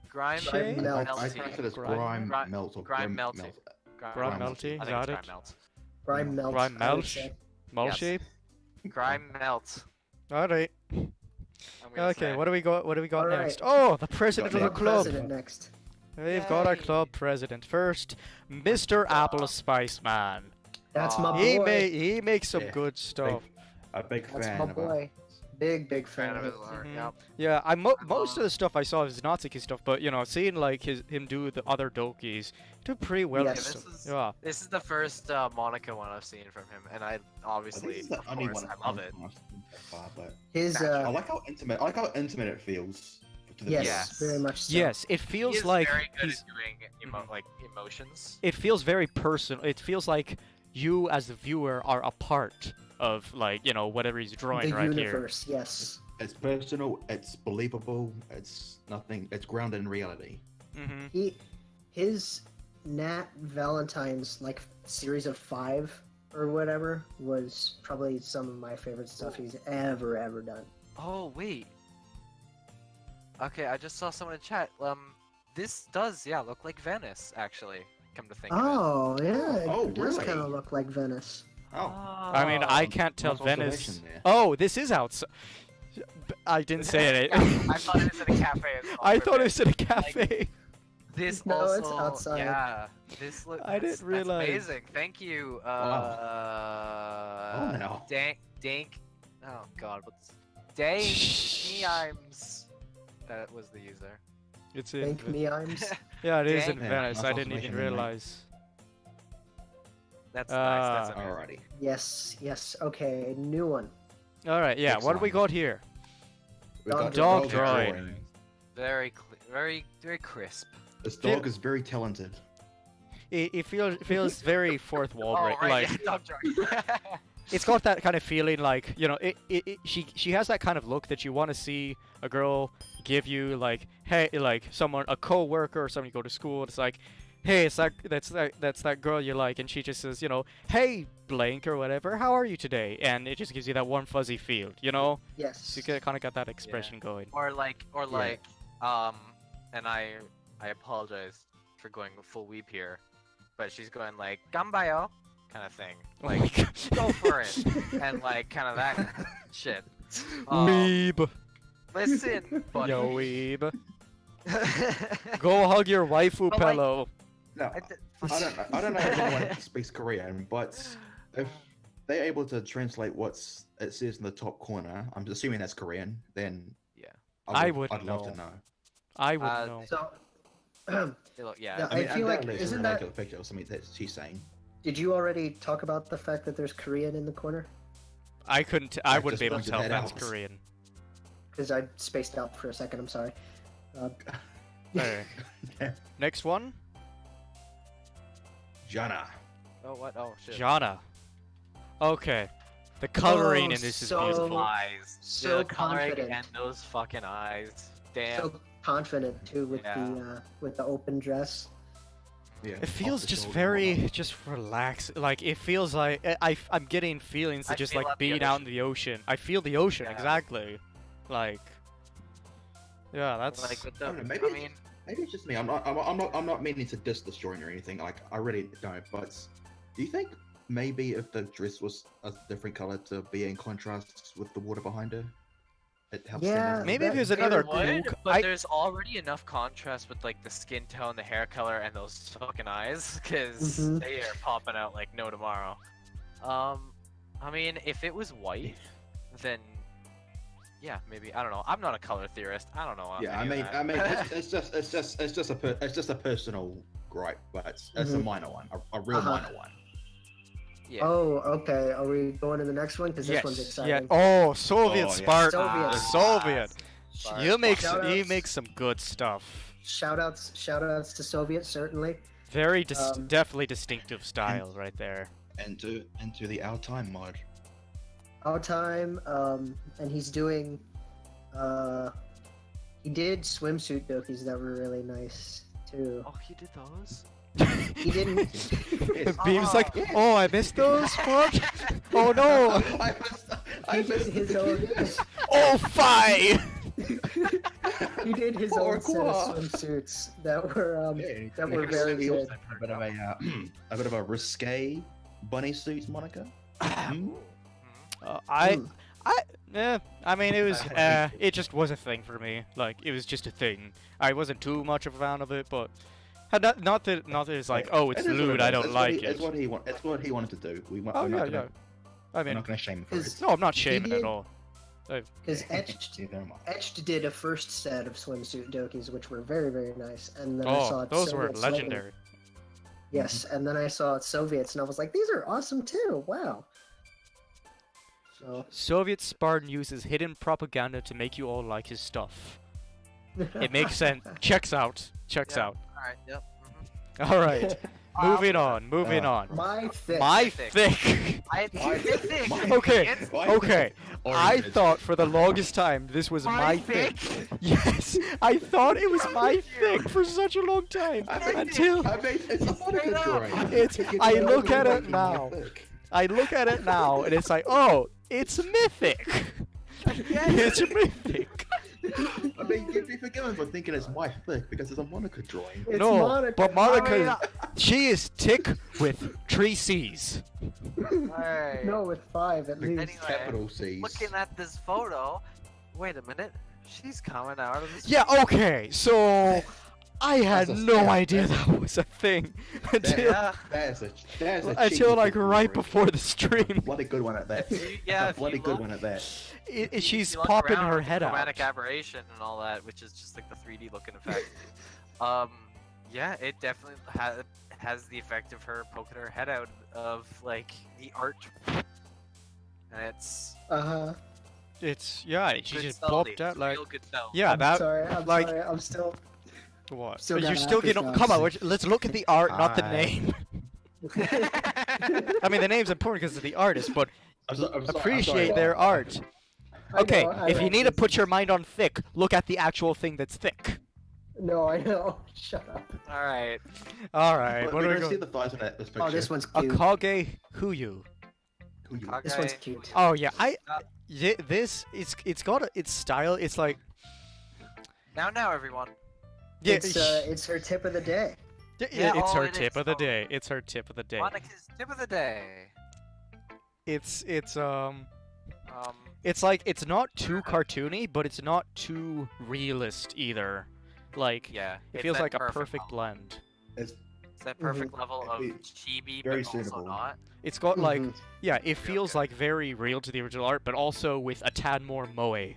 Grime Shay? Grime I Melt. pronounce it as Grime- grime melt or Grime melt. melty. Grime Grime Melty? I Is think that it's it? Grime melt. Grime melt. Grime I would Melch? say. Mol Yes. shape? Grime melt. Alright. I'm gonna Okay, say. what do we got? What do we got Alright. next? Oh, the president of Got the next. club. President next. We've got our Yay. club president first, Mr. Apple Spice Man. That's Aw. my He boy. he makes some Yeah. good stuff. A big That's fan my of boy. Big fan Fan of of his it. art. Mhm. Yep. Yeah, most of the stuff I saw is Natsuki stuff, but you know, seeing like him do the other Dokis, do pretty well. Yes. with Yeah, them. this is- Yeah. This is the first Monica one I've seen from him, and I I obviously, think it's the of only course, one I love it. so far, but His, I like how intimate. I like how intimate it feels. To the yes, Yes. very much so. Yes, it He feels is like very good he's. at doing like emotions. It feels very personal. It feels like you, as the viewer, are a part of like you know whatever he's drawing The right here. universe, yes. It's personal. It's believable. It's nothing. It's grounded in reality. Mm-hmm. His Nat Valentine's like series of 5 or whatever was probably some of my favorite stuff he's ever done. Oh wait. Okay, I just saw someone in chat. This does look like Venice actually. Come to think of Oh yeah, it Oh, does really? kind of look like Venice. it. Oh, I mean, I can't tell nice Venice. observation there. Oh, this is outside. I didn't say it. I thought it was in a cafe. as well I for a thought it bit. was in a cafe. This No, also, it's outside. Yeah, this looks. I didn't realize. That's amazing. Thank you. Oh no. Dank. Oh God, what's Dank Memes? That was the user. It's in. Thank me, Imes. Yeah, it is in Dang. Yeah, Venice. nice I didn't even observation there, mate. realize. That's nice. That's Ah. amazing. Alrighty. Yes. Okay, new one. All right, yeah. Next What do we one. got here? We got Dog dog drawing. drawing. Very, very crisp. This dog is very talented. It feels very fourth wall Oh break. right, Like yeah, dog drawing. it's got that kind of feeling. Like you know, she has that kind of look that you want to see a girl give you. Like hey, like someone, a co-worker or someone you go to school. It's like, hey, that's that girl you like, and she just says, you know, hey, blank or whatever. How are you today? And it just gives you that warm fuzzy feel. You know, Yes. so you kind of got that expression going. or like, and I apologize for going full weep here, but she's going like "Gambayo" kind of thing, Oh my like God. go for it, and like kind of that shit. Weeb. Listen, buddy. Yo, weeb. Go hug your waifu But, like, pillow. No, I I don't know if anyone speaks Korean, but if they're able to translate what's it says in the top corner, I'm assuming that's Korean, then Yeah. I wouldn't I'd love know. to know. I wouldn't know. So, They look, yeah. Yeah. I mean, I feel like- undoubtedly it's isn't related that- to the picture or something that she's saying. did you already talk about the fact that there's Korean in the corner? I couldn't. I I wouldn't just be able to pointed tell if that that's out. Korean. Because I spaced out for a second. I'm sorry. Alright. Next one, Jana. Oh what? Oh shit. Jana. Okay, the coloring Oh, in this is so- beautiful. Eyes. So the coloring confident. and those fucking eyes. Damn. So confident too with Yeah. the open dress. Yeah. It feels off the just shoulder very, model. just relaxed. Like it feels like I'm getting feelings I of just feel like at the being out in the ocean. I feel the ocean Yeah. exactly. Like, yeah, that's. Like with the, I don't know, maybe I it's- mean, Maybe it's just me. I'm not meaning to diss the drawing or anything. Like I really don't. But do you think maybe if the dress was a different color to be in contrast with the water behind her, it helps. Yeah, Maybe if that- there's another Would, cool. but there's already enough contrast with like the skin tone, the hair color, and those fucking eyes, because Mhm. they are popping out like no tomorrow. I mean, if it was white, then yeah, maybe I don't know. I'm not a color theorist. I don't know. Yeah, I any mean, of that. it's just a personal gripe, but it's a Mhm. minor one, a real Uh-huh. minor one. Yeah. Oh, okay. Are we going to the next one? Because this one's Yes. exciting. Yeah. Oh, Soviet Oh, yeah. Spartan. Soviet. Soviet. You make Shoutouts. some good stuff. Shoutouts to Soviet, certainly. Very Um, definitely distinctive style right there. And to the Our Time mod. Our time, and he's doing, he did swimsuit dokis that were really nice too. Oh, he did those. He didn't. Beam's like, oh, I missed those. What? Oh no. He did his own. Oh, fi. He did his Poor own set of Qua. swimsuits that were that were very He good. also had a bit of a bit of a risque bunny suit moniker. Hmm? I Hmm. I mean, it was, it just was a thing for me. Like, it was just a thing. I wasn't too much of a fan of it, but not that it's like, oh, it's It is what lewd, it I is. don't like it. It's what he wanted to do. Oh, we're not yeah, gonna, yeah. I We're mean, not going to shame him for Is- it. no, I'm not shaming at did- all. Because Etched Yeah, never mind. Etched did a first set of swimsuit dokis, which were very very nice, and then I saw Oh, those were Soviets later. legendary. Yes, and then I saw Soviets, and I was like, these are awesome too. Wow. So Soviet Spartan uses hidden propaganda to make you all like his stuff. It makes sense. Checks out. Checks Yeah. out. All right. Yep. All right. Moving on. Moving on. My thick. My thick. thick. I think. Okay. Okay. I Oriented. thought for the longest time this was my thick. Yes, I thought it was my thick for such a long time until I mean, it's a Monica drawing. It's- I look at it now. I look at it now and it's like, oh, it's mythic. It's mythic. I mean, you'd be forgiven for thinking it's my thick because it's a Monica drawing. It's No, Monica. but Monica, she is thick with 3 C's. Alright. No, with 5 at least. Anyway, Capital C's. looking at this photo. Wait a minute. She's coming out of this. Yeah, okay, so I had That's a no step. idea that was a thing until Yeah. That is a until cheeky like little right drawing. before the stream. Bloody good one at that. Yeah. A if bloody you good look- one at that. She's if you look popping around her with the head out. chromatic aberration and all that, which is just like the 3D looking effect. Yeah, it definitely has the effect of her poking her head out of like the art, and it's Uh-huh. It's yeah, she good just subtlety. popped out It's like real good sell. yeah, I'm that sorry. I'm like- sorry. I'm still. what? Still You're got still after getting shots. come on. Let's look at the art, not the Hi. name. I mean, the name's important because of the artist, but appreciate their art. I Okay, know, I if know, you need to it's- put your mind on thick, look at the actual thing that's thick. No, I know. Shut up. All right. All right, But what we are we don't see going? the thighs in this picture. Oh, this one's cute. Akage Huyu. Who you- This one's Okay. cute. Oh yeah, Uh, this it's got its style. It's like Now, everyone. yeah, It's her tip of the day. yeah, it's oh, her it tip is. of the Oh. day. It's her tip of the day. Monica's tip of the day. It's Um. It's like it's not too cartoony, but it's not too realist either. Like Yeah. it it's feels that like a perfect level. blend. It's It's that perfect level of It's chibi, very but also suitable. not. It's got like Mhm. yeah, it feels good. like very real to the original art, but also with a tad more moe.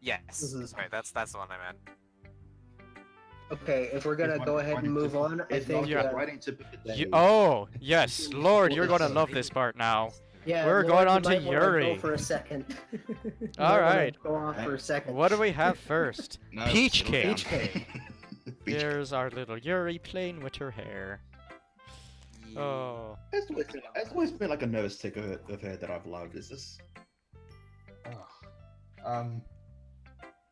Yes. Mhm. Sorry, that's the one I meant. Okay, if we're gonna go ahead and move on, I think. Yeah. Writing tip of the day. Oh yes, Lord, you're gonna love this part now. Yeah, We're Lord, going you on to might wanna Yuri. Go for a second. You All might wanna right. Go off for a second. What do we have first? No, Peach slow cake. down. Peach cake. Peach cake. Here's our little Yuri playing with her hair. Oh, It's always been like a nervous tick of her that I've loved. Is this?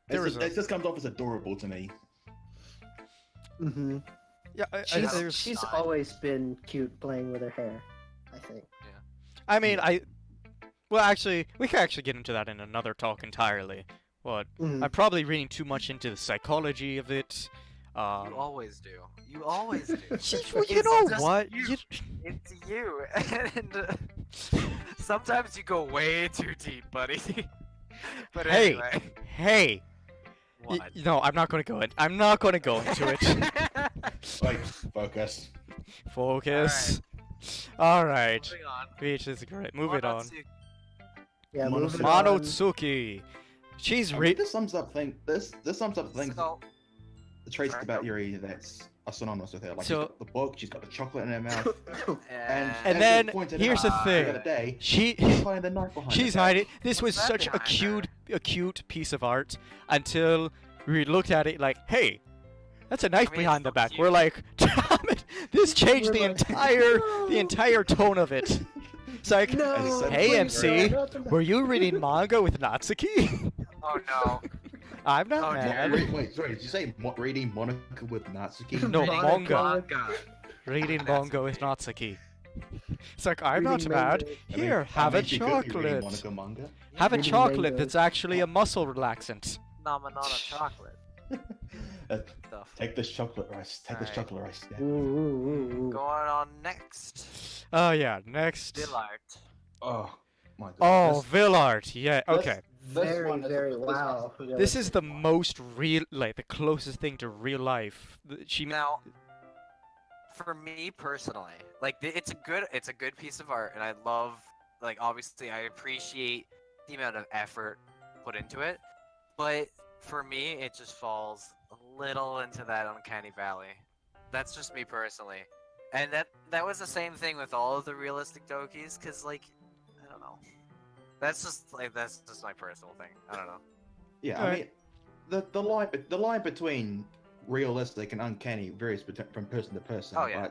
There was a- it just comes off as adorable to me. Mm-hmm. yeah. She's Style. always been cute playing with her hair. I think. I mean, well, actually, we can actually get into that in another talk entirely. What? Mhm. I'm probably reading too much into the psychology of it. You always do. You always do. Well, you It's know just what? you. It's you. And sometimes you go way too deep, buddy. But Hey, anyway. hey. What? No, I'm not gonna go in. I'm not gonna go into it. Like, focus. Focus. All right. Moving on. Beach is great. Move it on. Monotsuki. Yeah, Mono- moving on. Monotsuki. She's I mean, re- this sums up things. This sums up things. So, The traits Alright, about go. Yuri that's are synonymous with her. Like So- she's got the book, she's got the chocolate in her mouth, And as then we pointed here's out the the thing. other day, She she's hiding the knife behind. she's her back. hiding. This was What's that such a behind cute piece of art until we looked at it like, hey, that's a knife I mean, behind the it's back. so We're like, damn it, this changed We're the like, the entire tone of it. It's like, No, As I said hey please, MC, no, not the- were you reading manga with Natsuki? oh no. I'm not Oh, mad. Wait, sorry, did you say reading Monica with Natsuki? No, Reading manga. Manga. Reading Natsuki. manga with Natsuki. It's like, I'm not Reading mad. manga. I mean, Here, how have a many you could be reading chocolate. Monica manga? Have a Reading chocolate mango. that's actually a muscle relaxant. Namanana chocolate. Uh, Stuff. take this chocolate rice. Take this Alright. chocolate rice. Ooh, ooh, ooh, ooh. Going on next. Oh yeah, next. Delight. Oh my god. Oh, Villard. Yeah, okay. Very, very wow. This is the most real, like the closest thing to real life. She Now, for me personally, like it's a good piece of art, and I love, like obviously I appreciate the amount of effort put into it, but for me it just falls a little into that uncanny valley. That's just me personally, and that was the same thing with all of the realistic Dokis, cause like I don't know, that's just my personal thing. I don't know. Yeah, Alright. I mean, the line between realistic and uncanny varies from person to person. Oh, yeah.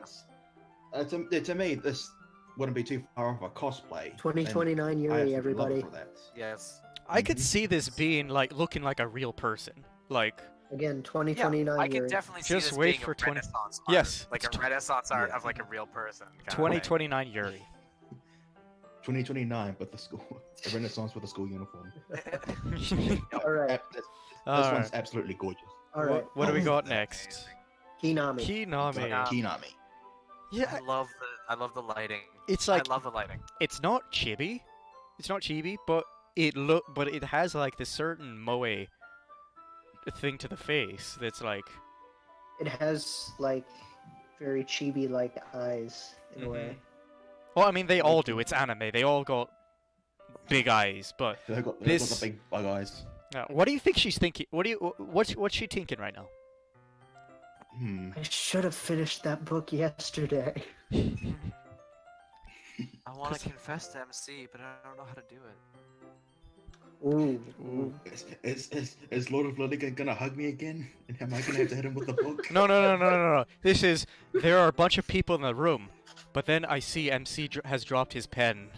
But to me, this wouldn't be too far off a cosplay. 2029 and I Yuri, absolutely love everybody. for that. Yes. I could see this being like looking like a real person. Like, Again, Yeah, 2029 I can Yuri. definitely see Just this wait being for a 20 Renaissance art. Yes, Like it's a Renaissance art yeah. of like a real person. kind of thing. 2029 Yuri. 2029, but the school, a Renaissance with a school uniform. All right, This All one's right. absolutely gorgeous. all right. What do we got Amazing. next? Hinami. Kiname. Yeah. Kinami. Yeah, I love the lighting. it's like I love the lighting. it's not chibi. It's not chibi, but it has like this certain moe thing to the face that's like It has like very chibi-like eyes in a way. well, I mean they all do. It's anime. They all got big eyes, but They've got This- the big bug eyes. what do you think she's thinking? What's she thinking right now? I should have finished that book yesterday. I want to confess to MC, but I don't know how to do it. Ooh, Ooh. ooh. Is Lord of Lolligan gonna hug me again? And am I gonna have to hit him with the book? No. This is there are a bunch of people in the room, but then I see MC has dropped his pen.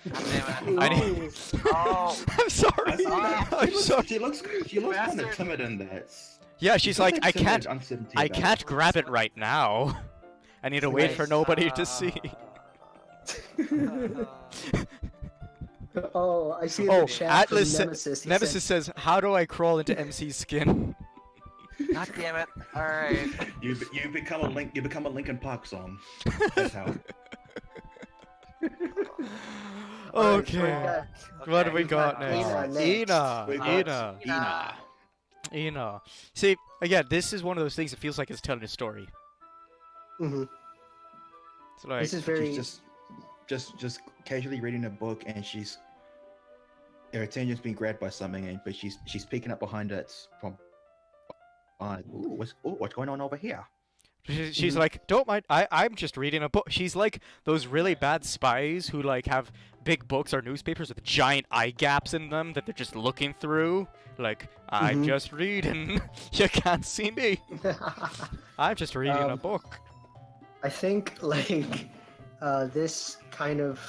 God damn I it. need- Oh, I'm sorry. I'm sorry. She looks kind of Bastard. timid in that. Yeah, she's like, I can't Uncertainty I about can't it. grab it right now. I need to wait for nobody to see. Oh, I see in Oh, the chat from Atlas Nemesis. he Nemesis said, says, "How do I crawl into MC's skin?" God damn it. Alright. You become a Link. You become a Linkin Park song. That's how. Alright, so we Okay. got What do we we've got got next? Ina next. Ina. We got Ina. Ina. Ina. See, again, this is one of those things that feels like it's telling a story. Mhm. It's like, This is very. She's just casually reading a book, and her attention's being grabbed by something, but she's peeking up behind it from. What's going on over here? she's like, don't mind. I'm just reading a book. She's like those really bad spies who like have big books or newspapers with giant eye gaps in them that they're just looking through. Like, I'm Mhm. just reading. You can't see me. I'm just reading a book. I think like this kind of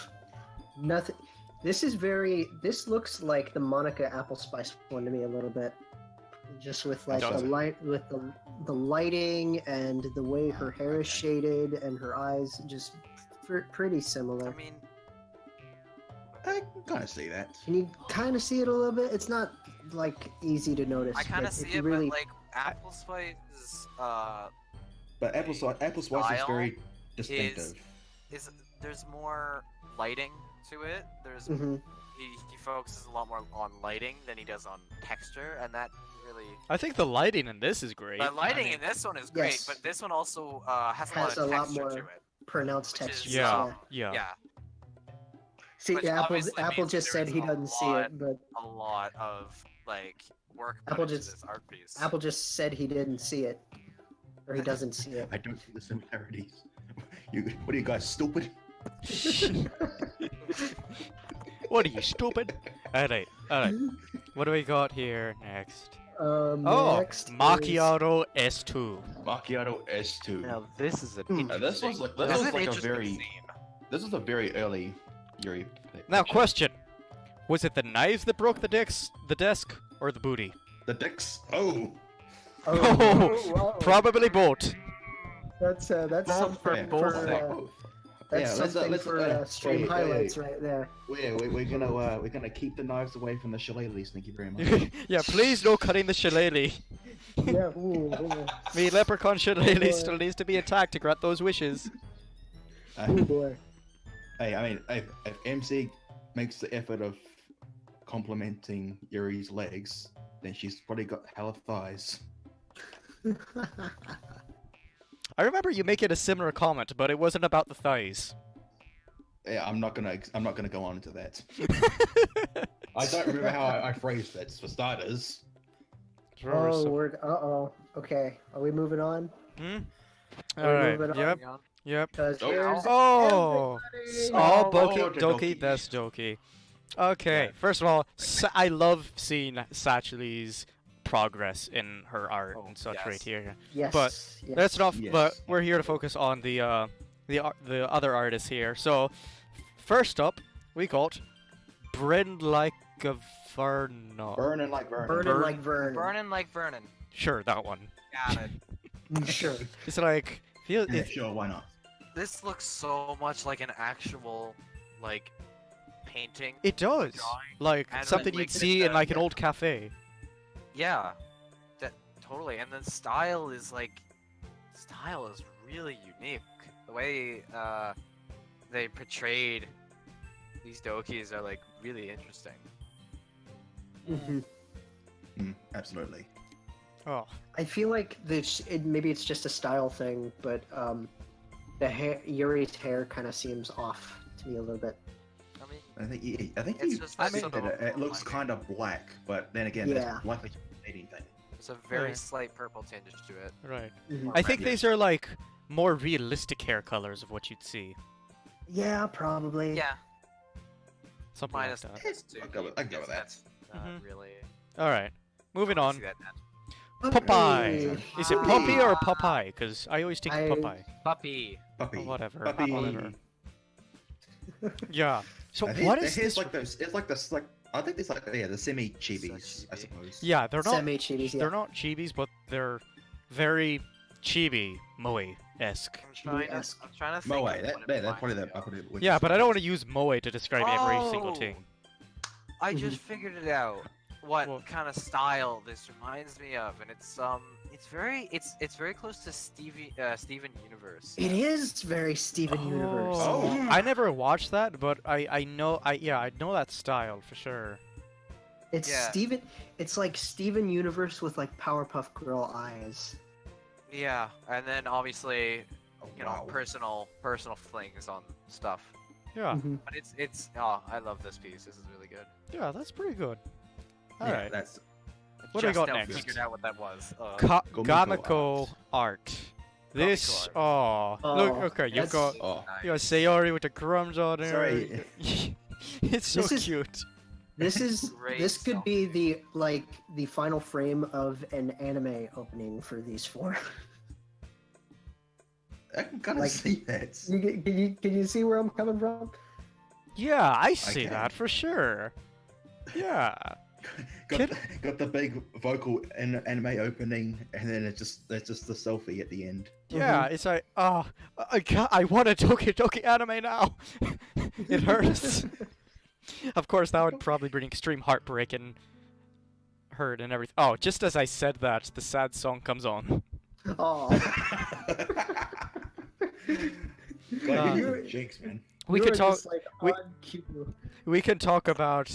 nothing. This is very. This looks like the Monica Apple Spice one to me a little bit, just with like the Does it? light, with the lighting and the way her hair is shaded and her eyes, just pretty similar. I mean, I can kind of see that. Can you kind of see it a little bit? It's not like easy to notice. I kind but of see if you it, really, but like Apple Spice's But Apple Spice is style very distinctive. is there's more lighting to it. There's Mhm. he focuses a lot more on lighting than he does on texture, and that really. I think the lighting in this is great. The lighting I mean, in this one is great, Yes. but this one also has Has a lot a lot of texture more to it. Pronounced Which is, textures. yeah, yeah. Yeah, See, Which Apple obviously Apple means just there said is he a doesn't see lot- it, but a lot of like work put Apple into just- this art piece. Apple just said he didn't see it, or he doesn't see it. I don't see the similarities. What are you guys, stupid? What are you, stupid? Alright, alright. What do we got here next? Oh, Oh, Macchiato S2. Macchiato S2. Now this is an Hmm. This was like this this is was an like a interesting very scene. this was a very early Yuri. Now, picture. question. Was it the knives that broke the desk, or the booty? The dicks. Oh, Oh, wow. probably both. That's Both something for for, both. that's Yeah, let's, something let's, for stream wait, highlights right there. we're gonna keep the knives away from the shillelaghs. Thank you very much. Yeah, please no cutting the shillelagh. Yeah, ooh, ooh. Me leprechaun shillelagh boy. still needs to be intact to grant those wishes. Ooh, boy. Hey, I mean, if MC makes the effort of complimenting Yuri's legs, then she's probably got hella thighs. I remember you making a similar comment, but it wasn't about the thighs. Yeah, I'm not gonna go on into that. I don't remember how I phrased that for starters. Oh, uh-oh. Okay, are we moving on? Hmm? Are we Alright, moving on? yep, yep. Because Oh. here's Oh! everybody. Oh, Doki Doki, Doki, Doki. that's Doki. Okay, Yeah. first of all, I love seeing Satchely's progress in her art Oh, and such yes. right here. Yes. But yes. That's enough, Yes. but we're here to focus on the other artists here. So, first up, we got Bryn like a Verno. Burning like Vernon. Burning like Vern. Burning like Vernon. Sure, that one. Got it. Sure. It's like feel Yeah, it, sure, why not? This looks so much like an actual, like, painting. it does Drawing. like And something then, you'd like, see in like an yeah. old cafe. Yeah, that totally. And the style is really unique. The way they portrayed these Dokis are like really interesting. Mhm. Absolutely. Oh, I feel like maybe it's just a style thing, but the hair, Yuri's hair kind of seems off to me a little bit. I mean, I think It's you just said that sort of it looks lighting. kind of black, but then again, Yeah. that's likely to be a shading thing. there's a very Yeah. slight purple tinge to it. right. Mhm. I think Yeah. these are like more realistic hair colors of what you'd see. Yeah, probably. Yeah, Something minus like that. the Tsuki, I can go with that. because that's Mhm. really. All right, moving I on. see that net. Popeye. Is it Poppy or Popeye. Popeye? Because I always think I- Popeye. Puppy. Puppy. Oh, whatever. Puppy. Whatever. Yeah. So I think what it is has this? like those. It's like this. Like I think it's like the semi chibis, I chibi. suppose. Yeah, they're not. Semi-chibis, yeah. They're not chibis, but they're very chibi moe-esque. I'm trying to. Yes. I'm trying to think. Moe. of That, what it that's probably reminds the. me of. Yeah, but I don't want to use moe to describe every single Oh! thing. I just figured it out. What What? kind of style this reminds me of, and it's very close to Steven Universe. It is very Steven Universe. Oh. Yeah. I never watched that, but I know I know that style for sure. It's Yeah. Steven. It's like Steven Universe with like Powerpuff Girl eyes. Yeah, and then obviously, you know, Wow. personal flings on stuff. Yeah, Mhm. But it's oh, I love this piece. This is really good. yeah, that's pretty good. All Yeah, right, that's What do we Just got now next? Figured out what that was. Gamiko Gamiko art. This oh Oh, look okay you've that's- got oh. you got Sayori with the crumbs on there. Sorry. It's so This is- cute. This is Great this could be selfie. the final frame of an anime opening for these four. I can kind of Like- see that. Can you see where I'm coming from? Yeah, I see can. that for sure. Yeah. Kid- got the big vocal anime opening, and then it's just the selfie at the end. Yeah, it's like, oh, I want a Doki Doki anime now. It hurts. Of course, that would probably bring extreme heartbreak in heard and everything. Oh, just as I said that, the sad song comes on. Oh, God, you- you're a jinx, man. We you could were talk. just, like, we- on cue. We can talk about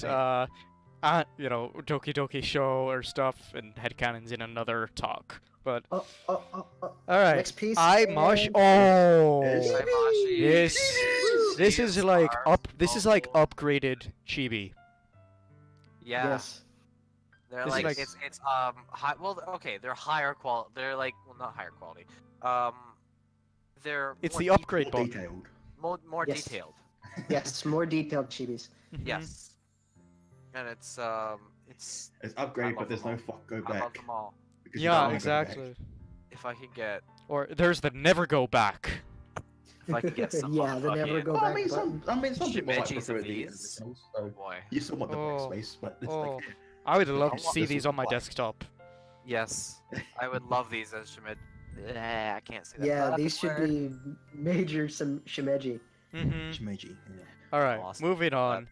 you know, Doki Doki show or stuff and headcanons in another talk. But Oh. all right, Next piece. I and- Mosh. Oh, Yes. this is like up. This is like upgraded chibi. Yeah. Yes. They're This is like, like- it's high. Well, okay, they're higher quality. They're like, well, not higher quality. They're It's more the de- upgrade More button. detailed. more Yes. detailed. Yes, more detailed chibis. Mhm. Yes. And it's It's upgraded, but there's no fuck go I love back. them all. because you Yeah, can't go exactly. If I could get, Or there's the never go back. if I could get some. Yeah, the never fucking- go Well, back I mean, some people might Shimejis prefer of the these. originals, Oh so boy. you still want the Oh. backspace, but it's Oh, like I would love I to want see this these on my one. desktop. Yes, I would love these as Shimid. I can't say that. Yeah, but these should where- be major some shimeji. Mm-hmm. Shimeji. Yeah. All right, Awesome. moving on.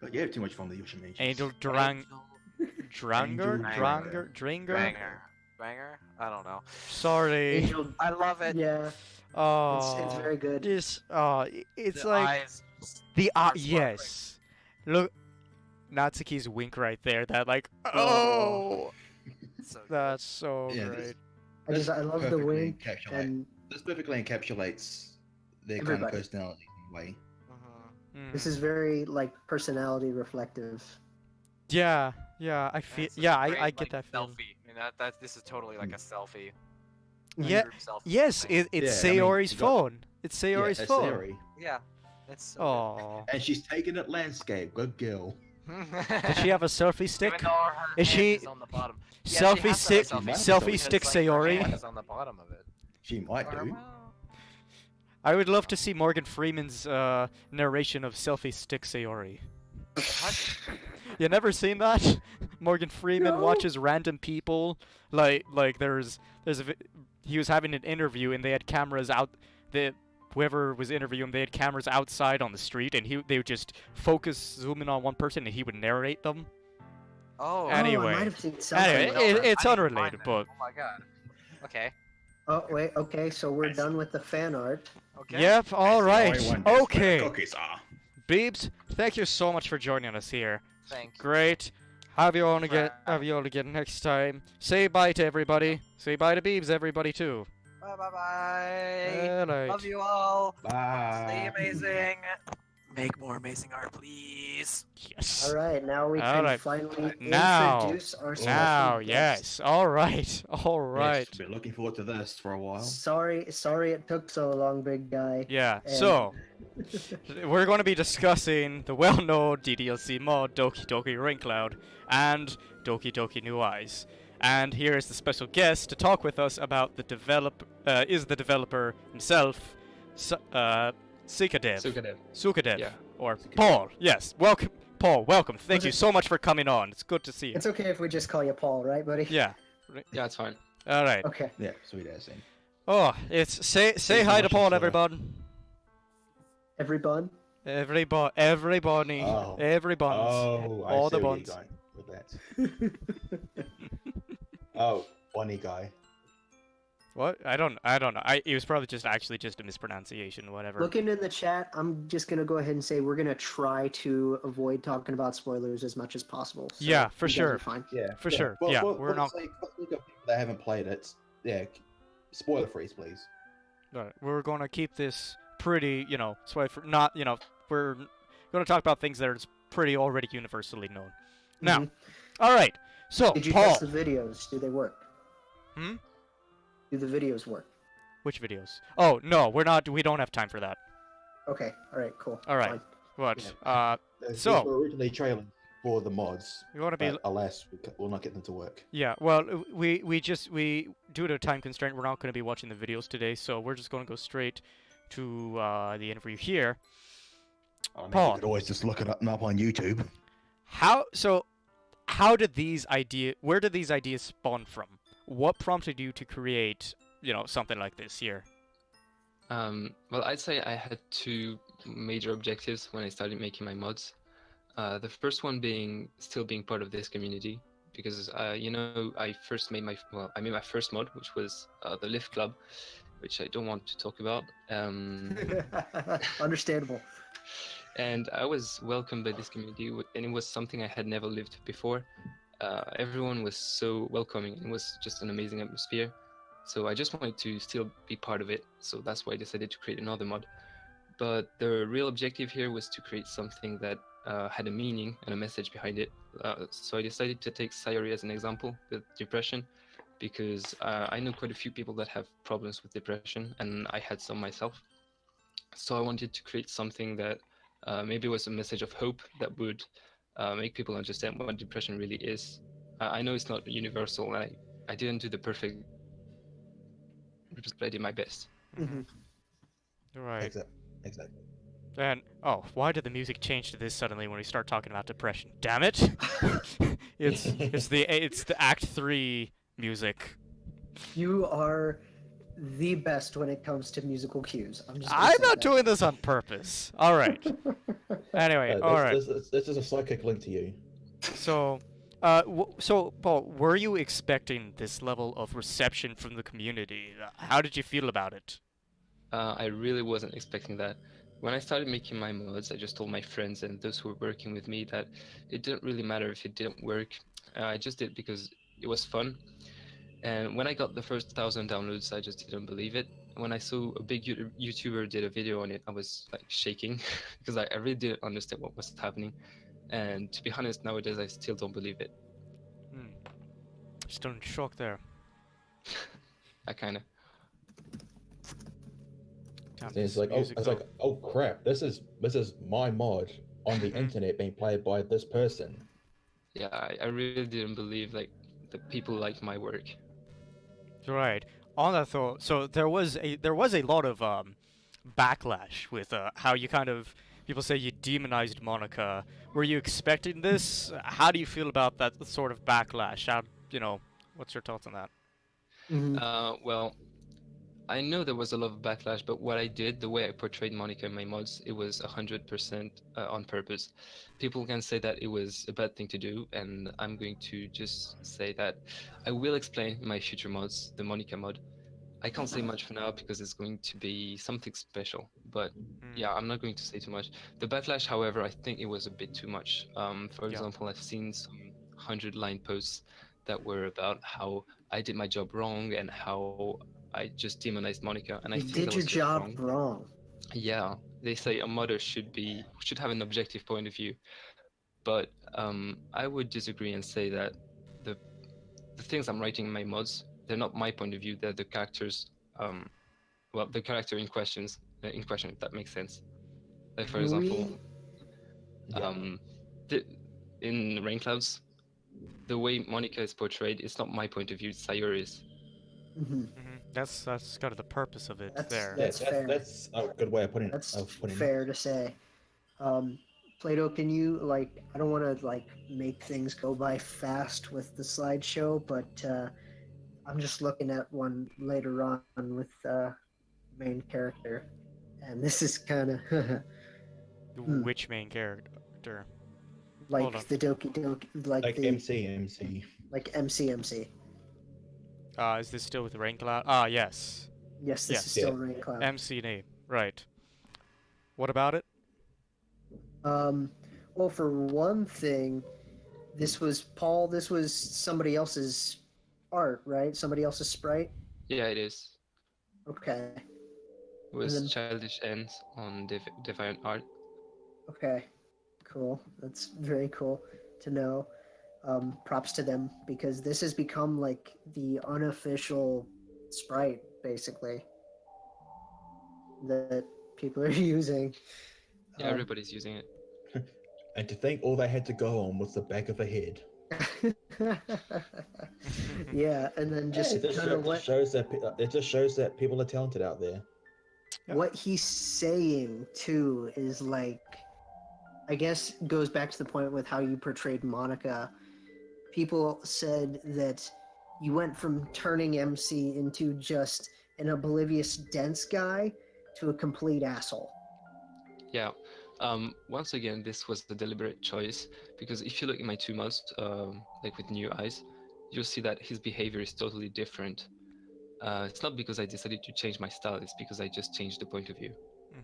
But you have too much fun with your Shimeji. Angel Angel Dranger, Dranger. Dranger. Banger? I don't know. Sorry. Angel. I love it. Yeah, Oh, it's very good. It's it's The like eyes the are sparkling. yes. Look, Natsuki's wink right there. That like oh, So good. that's so Yeah, great. I love the perfectly wink encapsulate- This perfectly encapsulates their kind Everybody. of personality in a way. Mhm. Mm. This is very like personality reflective. Yeah, yeah. I And feel it's such yeah. a great, I get like, that feeling. selfie. I mean, this is totally like a selfie. Yeah. Group selfie Yes, thing. it's Yeah, I mean, Sayori's you got- phone. It's Sayori's it's phone. Sayori. Yeah. It's so Oh, And she's taking it landscape. Good girl. good. does she have a selfie stick? Even though her Is hand she- is on the bottom. Yeah, she Selfie has to have a stick, selfie selfie stick stick because, like, her Sayori. hand is on the bottom of it. She might Or, do. well, I would love to see Morgan Freeman's narration of selfie stick Sayori. what? You never seen that? Morgan Freeman No. watches random people like there's he was having an interview and they had cameras out whoever was interviewing they had cameras outside on the street and they would just focus zoom in on one person and he would narrate them. Oh. Anyway. I might have seen something. Anyway, no, it's I need to find unrelated, that. but Oh my god. Okay. Oh wait, okay, so we're done with the fan art. Okay. yep, all right, Sayori wonders where the okay. Cookies are. Beebs, thank you so much for joining us here. Thank you. Great. Have you all again next time. Say bye to everybody. Say bye to Beebs, everybody too. Bye bye bye. Alright. Love you all. Stay Bye. amazing. Make more amazing art, please. Yes. All right, now we All can right. finally Now- introduce our special Now, guest. yes. All right. All right. Yes, been looking forward to this for a while. Sorry it took so long, big guy. Yeah. And- So, we're going to be discussing the well-known DDLC mod Doki Doki Raincloud and Doki Doki New Eyes. And here is the special guest to talk with us about the developer himself, CykaDev. CykaDev. Yeah. Or CykaDev. Paul. Yes. Welcome. Paul, welcome. Thank Was you it- so much for coming on. It's good to see you. It's okay if we just call you Paul, right, buddy? Yeah. Yeah, it's fine. All right. Okay. Yeah, sweet ass thing. Oh, it's say so hi to much Paul, for that. everybody. Everyone. Everybody. Oh. Every buns. Oh, I All see the where you're buns. going with that. Oh, funny guy. What? I don't know. It was probably just a mispronunciation, whatever. Looking in the chat, I'm just gonna go ahead and say we're gonna try to avoid talking about spoilers as much as possible. So Yeah, for you guys sure. are Fine. Yeah, For sure. Yeah, we're not- For the sake of people that haven't played it, yeah, spoiler free, please. Alright, we're gonna keep this pretty, we're gonna talk about things that are pretty already universally known. Now, Mhm. alright, so, Did you Paul. test the videos? Do they work? Hmm? Do the videos work? Which videos? Oh, no, we don't have time for that. Okay. All right. Cool. All right. Fine. What? These So- were originally trailers for the mods, You wanna be... but alas, we'll not get them to work. Yeah, well, we due to a time constraint, we're not going to be watching the videos today, so we're just going to go straight to the interview here. I mean, Paul. you could always just look it up on YouTube. How did where did these ideas spawn from? What prompted you to create, something like this here? Well, I'd say I had two major objectives when I started making my mods. The first one being still being part of this community, because I made my first mod, which was the Lift Club, which I don't want to talk about. Understandable. And I was welcomed by this community, and it was something I had never lived before. Everyone was so welcoming, and it was just an amazing atmosphere. So I just wanted to still be part of it. So that's why I decided to create another mod. But the real objective here was to create something that had a meaning and a message behind it. So I decided to take Sayori as an example, with depression, because I know quite a few people that have problems with depression, and I had some myself. So I wanted to create something that maybe was a message of hope that would make people understand what depression really is. I know it's not universal, and I didn't do the perfect, but I did my best. Mm-hmm. Right. Exactly. And why did the music change to this suddenly when we start talking about depression? Damn it! it's the Act 3 music. You are the best when it comes to musical cues. I'm not doing this on purpose. All right. Anyway, all right. This is a psychic link to you. So, Paul, were you expecting this level of reception from the community? How did you feel about it? I really wasn't expecting that. When I started making my mods, I just told my friends and those who were working with me that it didn't really matter if it didn't work. I just did it because it was fun. And when I got the first 1,000 downloads, I just didn't believe it. When I saw a big YouTuber did a video on it, I was like shaking because I really didn't understand what was happening. And to be honest, nowadays I still don't believe it. Still in shock there. I kind of. It's like, oh crap! This is my mod on the internet being played by this person. Yeah, I really didn't believe like the people liked my work. Right. On that though, so there was a lot of backlash with how you people say you demonized Monica. Were you expecting this? How do you feel about that sort of backlash? What's your thoughts on that? Mm-hmm. Well, I know there was a lot of backlash, but what I did, the way I portrayed Monica in my mods, it was 100% on purpose. People can say that it was a bad thing to do, and I'm going to just say that I will explain in my future mods, the Monica mod. I can't say much for now because it's going to be something special, but yeah, I'm not going to say too much. The backlash, however, I think it was a bit too much. For example, I've seen some 100-line posts that were about how I did my job wrong and how I just demonized Monica, and I think did that your was job wrong. Yeah, they say a modder should have an objective point of view, but I would disagree and say that the things I'm writing in my mods, they're not my point of view. They're the characters, the character in question, if that makes sense. Like for example, in Rainclouds, the way Monica is portrayed, it's not my point of view. It's Sayori's. Mm-hmm. That's kind of the purpose of it there. That's fair. That's a good way of putting it. That's fair to say. Plato, can you I don't want to make things go by fast with the slideshow, but I'm just looking at one later on with main character, and this is kind of Which main character? the Doki Doki, like the MC. like MC. Is this still with Raincloud? Yes. Yes, this is still Raincloud. MC name, right. What about it? Well, for one thing, this was somebody else's art, right? Somebody else's sprite? Yeah, it is. Okay. It was Childish Ends on Defiant Art. Okay, cool. That's very cool to know. Props to them, because this has become the unofficial sprite, basically, that people are using. Yeah, everybody's using it. And to think all they had to go on was the back of a head. Yeah, and then just kind of it just shows that people are talented out there. What he's saying too is I guess goes back to the point with how you portrayed Monica. People said that you went from turning MC into just an oblivious dense guy to a complete asshole. Yeah, Once again, this was a deliberate choice because if you look at my two mods, like with New Eyes, you'll see that his behavior is totally different. It's not because I decided to change my style; it's because I just changed the point of view.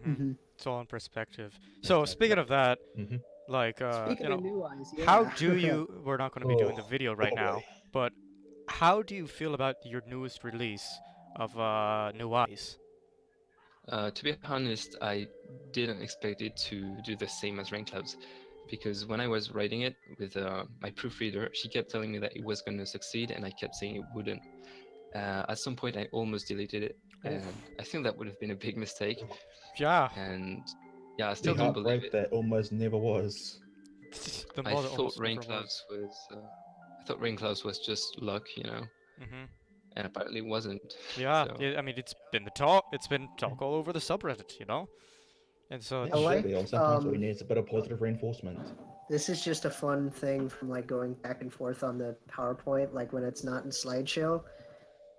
Mhm. It's all in perspective. So speaking of that, Mhm. like Speaking of New Eyes, yeah. how do you? We're not going to be doing the Oh, video right oh now, boy. but how do you feel about your newest release of New Eyes? To be honest, I didn't expect it to do the same as Rainclouds, because when I was writing it with my proofreader, she kept telling me that it was going to succeed, and I kept saying it wouldn't. At some point, I almost deleted it, and I think that would have been a big mistake. Yeah, And yeah, I The still don't believe heartbreak it. that almost never was. the I mod thought almost never Rainclouds was, I thought Rainclouds was just luck, you know, Mhm. and apparently it wasn't. Yeah, So I mean it's been the talk. It's been talk all over the subreddit, you know. And so Yeah, I it like, should be. Sometimes all we um, need is a bit of positive reinforcement. This is just a fun thing from like going back and forth on the PowerPoint, like when it's not in slideshow.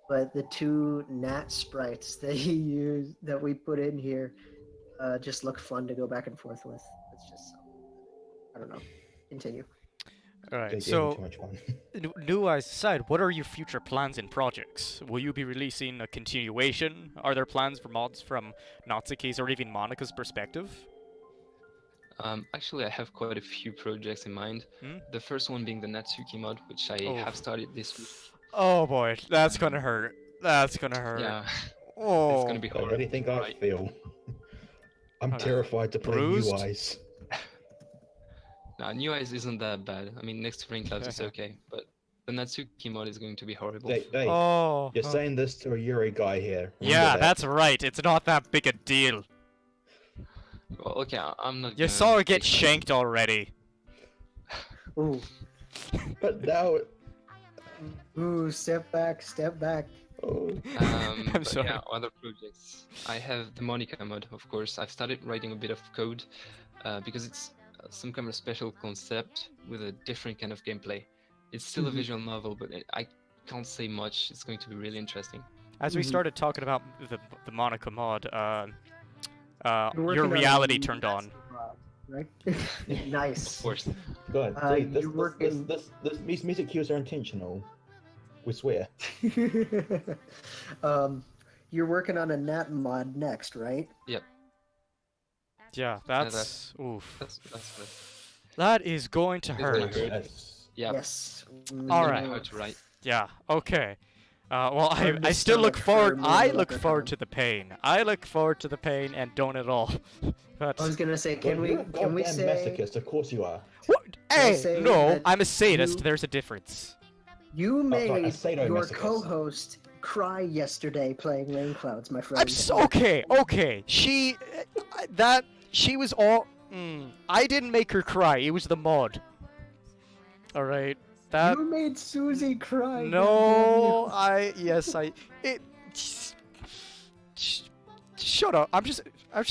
But the two Nat sprites that you use that we put in here just look fun to go back and forth with. It's just I don't know. Continue. all right. They're having So too much fun. New Eyes aside, what are your future plans and projects? Will you be releasing a continuation? Are there plans for mods from Natsuki's or even Monica's perspective? actually, I have quite a few projects in mind. Hmm? The first one being the Natsuki mod, which I Oh. have started this week. Oh boy, that's gonna hurt. That's gonna hurt. Yeah, Oh. it's gonna be How horrible. do you think I right? feel? I'm Okay. terrified to play Bruised? New Eyes. Nah, New Eyes isn't that bad. I mean, next to Rainclouds, it's okay, but the Natsuki mod is going to be horrible. Hey, Oh. you're saying this to a Yuri guy here. Remember Yeah, that. that's right. It's not that big a deal. Well, okay, I'm not. You gonna saw her get take that. shanked already. Ooh, But now, ooh, step back, step back. oh, I'm But sorry. yeah, other projects. I have the Monica mod, of course. I've started writing a bit of code because it's some kind of special concept with a different kind of gameplay. It's still a Mhm. visual novel, but I can't say much. It's going to be really interesting. As we Mhm. started talking about the Monica mod, You're working your on a reality new turned on. mod, right? Nice. Of course. God, Uh, see, you're working- these music cues are intentional. We swear. You're working on a Nat mod next, right? Yeah, that's oof. That's what. That is going to It's gonna hurt. hurt. Yes. Yeah. Yes. All It's right. hard to write. Yeah. Okay. Well, Hard to I still look stomach for forward. I more look leprechaun. forward to the pain. I look forward to the pain and don't at all. But I was gonna say, Well, you're a can we goddamn say masochist? Of course you are. what? Hey, say no, that I'm a sadist. you- There's a difference. you sorry, a made your sadomasochist. co-host cry yesterday playing Rainclouds, my friend? I'm so okay. Okay. She was all. I didn't make her cry. It was the mod. All right. That. You made Susie cry. No, goddamn yes, it. Shut up. I'm just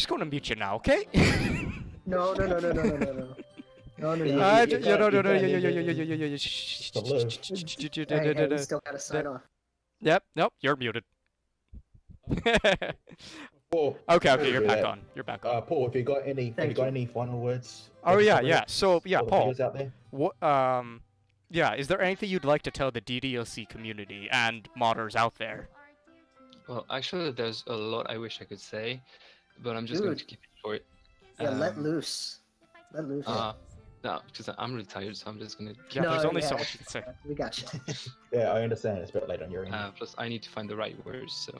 gonna mute you now, okay? you. No. No. Yeah, You you no, no, no, can't- yeah, you yeah, can't- yeah, yeah, yeah, Hey, we still gotta sign off. Yep, nope, you're muted. Paul, Okay, you're do back that. on. You're back on. Paul, have you got Thank you. any final words? Oh for the yeah, subreddit? yeah. So yeah, For the Paul. viewers out there? What yeah, is there anything you'd like to tell the DDLC community and modders out there? Well, actually, there's a lot I wish I could say, but I'm just going to Dude. keep it short. Yeah, let Um, loose. Let loose. No, because I'm really tired, so I'm just gonna. Yeah, No, there's only so yeah. much you can say. We got you. Yeah, I understand. It's a bit late on your end. Plus, I need to find the right words. So,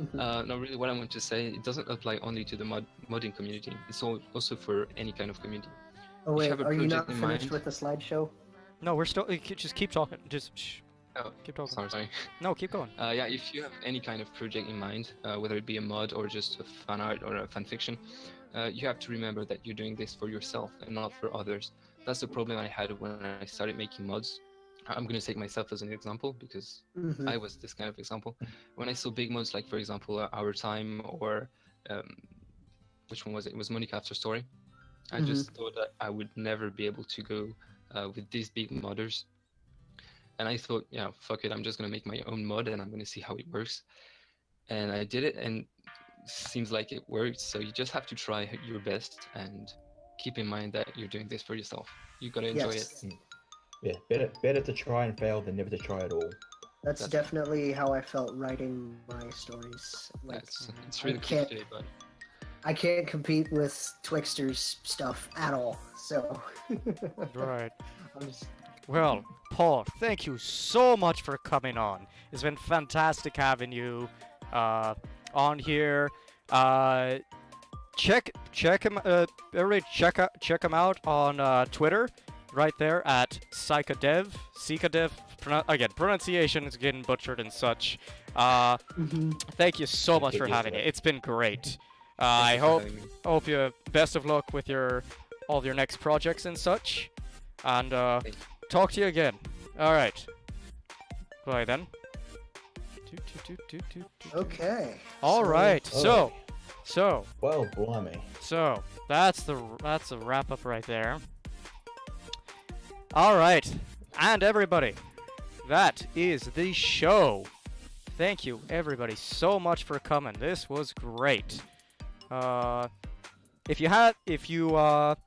Mhm. no, really, what I want to say, it doesn't apply only to the modding community. It's also for any kind of community. Oh you wait, have a are you not project in finished mind- with the slideshow? No, we're still. Just keep talking. Just shh. Oh, Keep talking. sorry. No, keep going. Yeah, if you have any kind of project in mind, whether it be a mod or just a fan art or a fan fiction, you have to remember that you're doing this for yourself and not for others. That's the problem I had when I started making mods. I'm going to take myself as an example because Mhm. I was this kind of example. When I saw big mods like, for example, Our Time or which one was it? It was Monica After Story. I just thought that I would never be able to go with these big modders. And I thought, yeah, fuck it, I'm just gonna make my own mod and I'm gonna see how it works. And I did it, and seems like it worked. So you just have to try your best, and keep in mind that you're doing this for yourself. You gotta enjoy Yes. it. Yeah, better to try and fail than never to try at all. That's That's- definitely how I felt writing my stories. Like, It's really can't- cliche, but I can't compete with Twixter's stuff at all. So. Right. I'm just- Well, Paul, thank you so much for coming on. It's been fantastic having you on here. Check him. Everybody, check him out on Twitter, right there at CykaDev. CykaDev. Again, pronunciation is getting butchered and such. Thank you so much for having it. It's been great. I thank you for hope having me. you best of luck with all of your next projects and such. And you. talk to you again. All right. Bye then. Okay. All right. So Well, blimey. that's the wrap up right there. All right, and everybody, that is the show. Thank you everybody so much for coming. This was great. If you want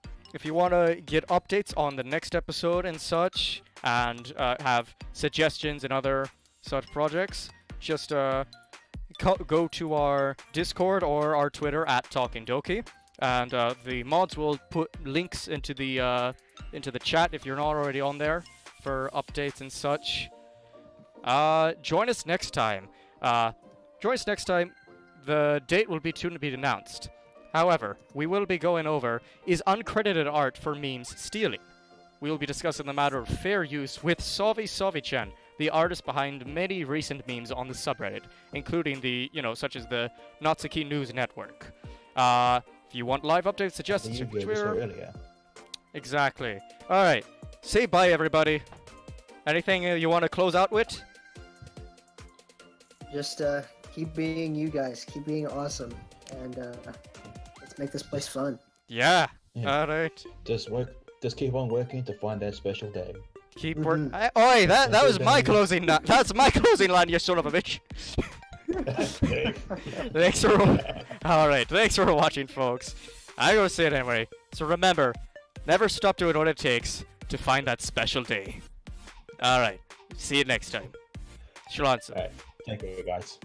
to get updates on the next episode and such, and have suggestions and other such projects, just go to our Discord or our Twitter at Talking Doki, and the mods will put links into the chat if you're not already on there for updates and such. Join us next time. The date will be soon to be announced. However, we will be going over, is uncredited art for memes stealing? We will be discussing the matter of fair use with Sovi-chan, the artist behind many recent memes on the subreddit, including such as the Natsuki News Network. If you want live updates, suggestions You to gave us Twitter. earlier. Exactly. Alright, say bye everybody. Anything you want to close out with? Just keep being you guys. Keep being awesome. And let's make this place fun. Yeah. Yeah. Alright. Just keep on working to find that special day. Keep Mhm. working. Oi, that was my Dang. closing. That's my closing line, you son of a bitch. Thanks for. Alright, thanks for watching, folks. I'm gonna say it anyway. So remember, never stop doing what it takes to find that special day. Alright, see you next time. Shalom. Alright, thank you guys.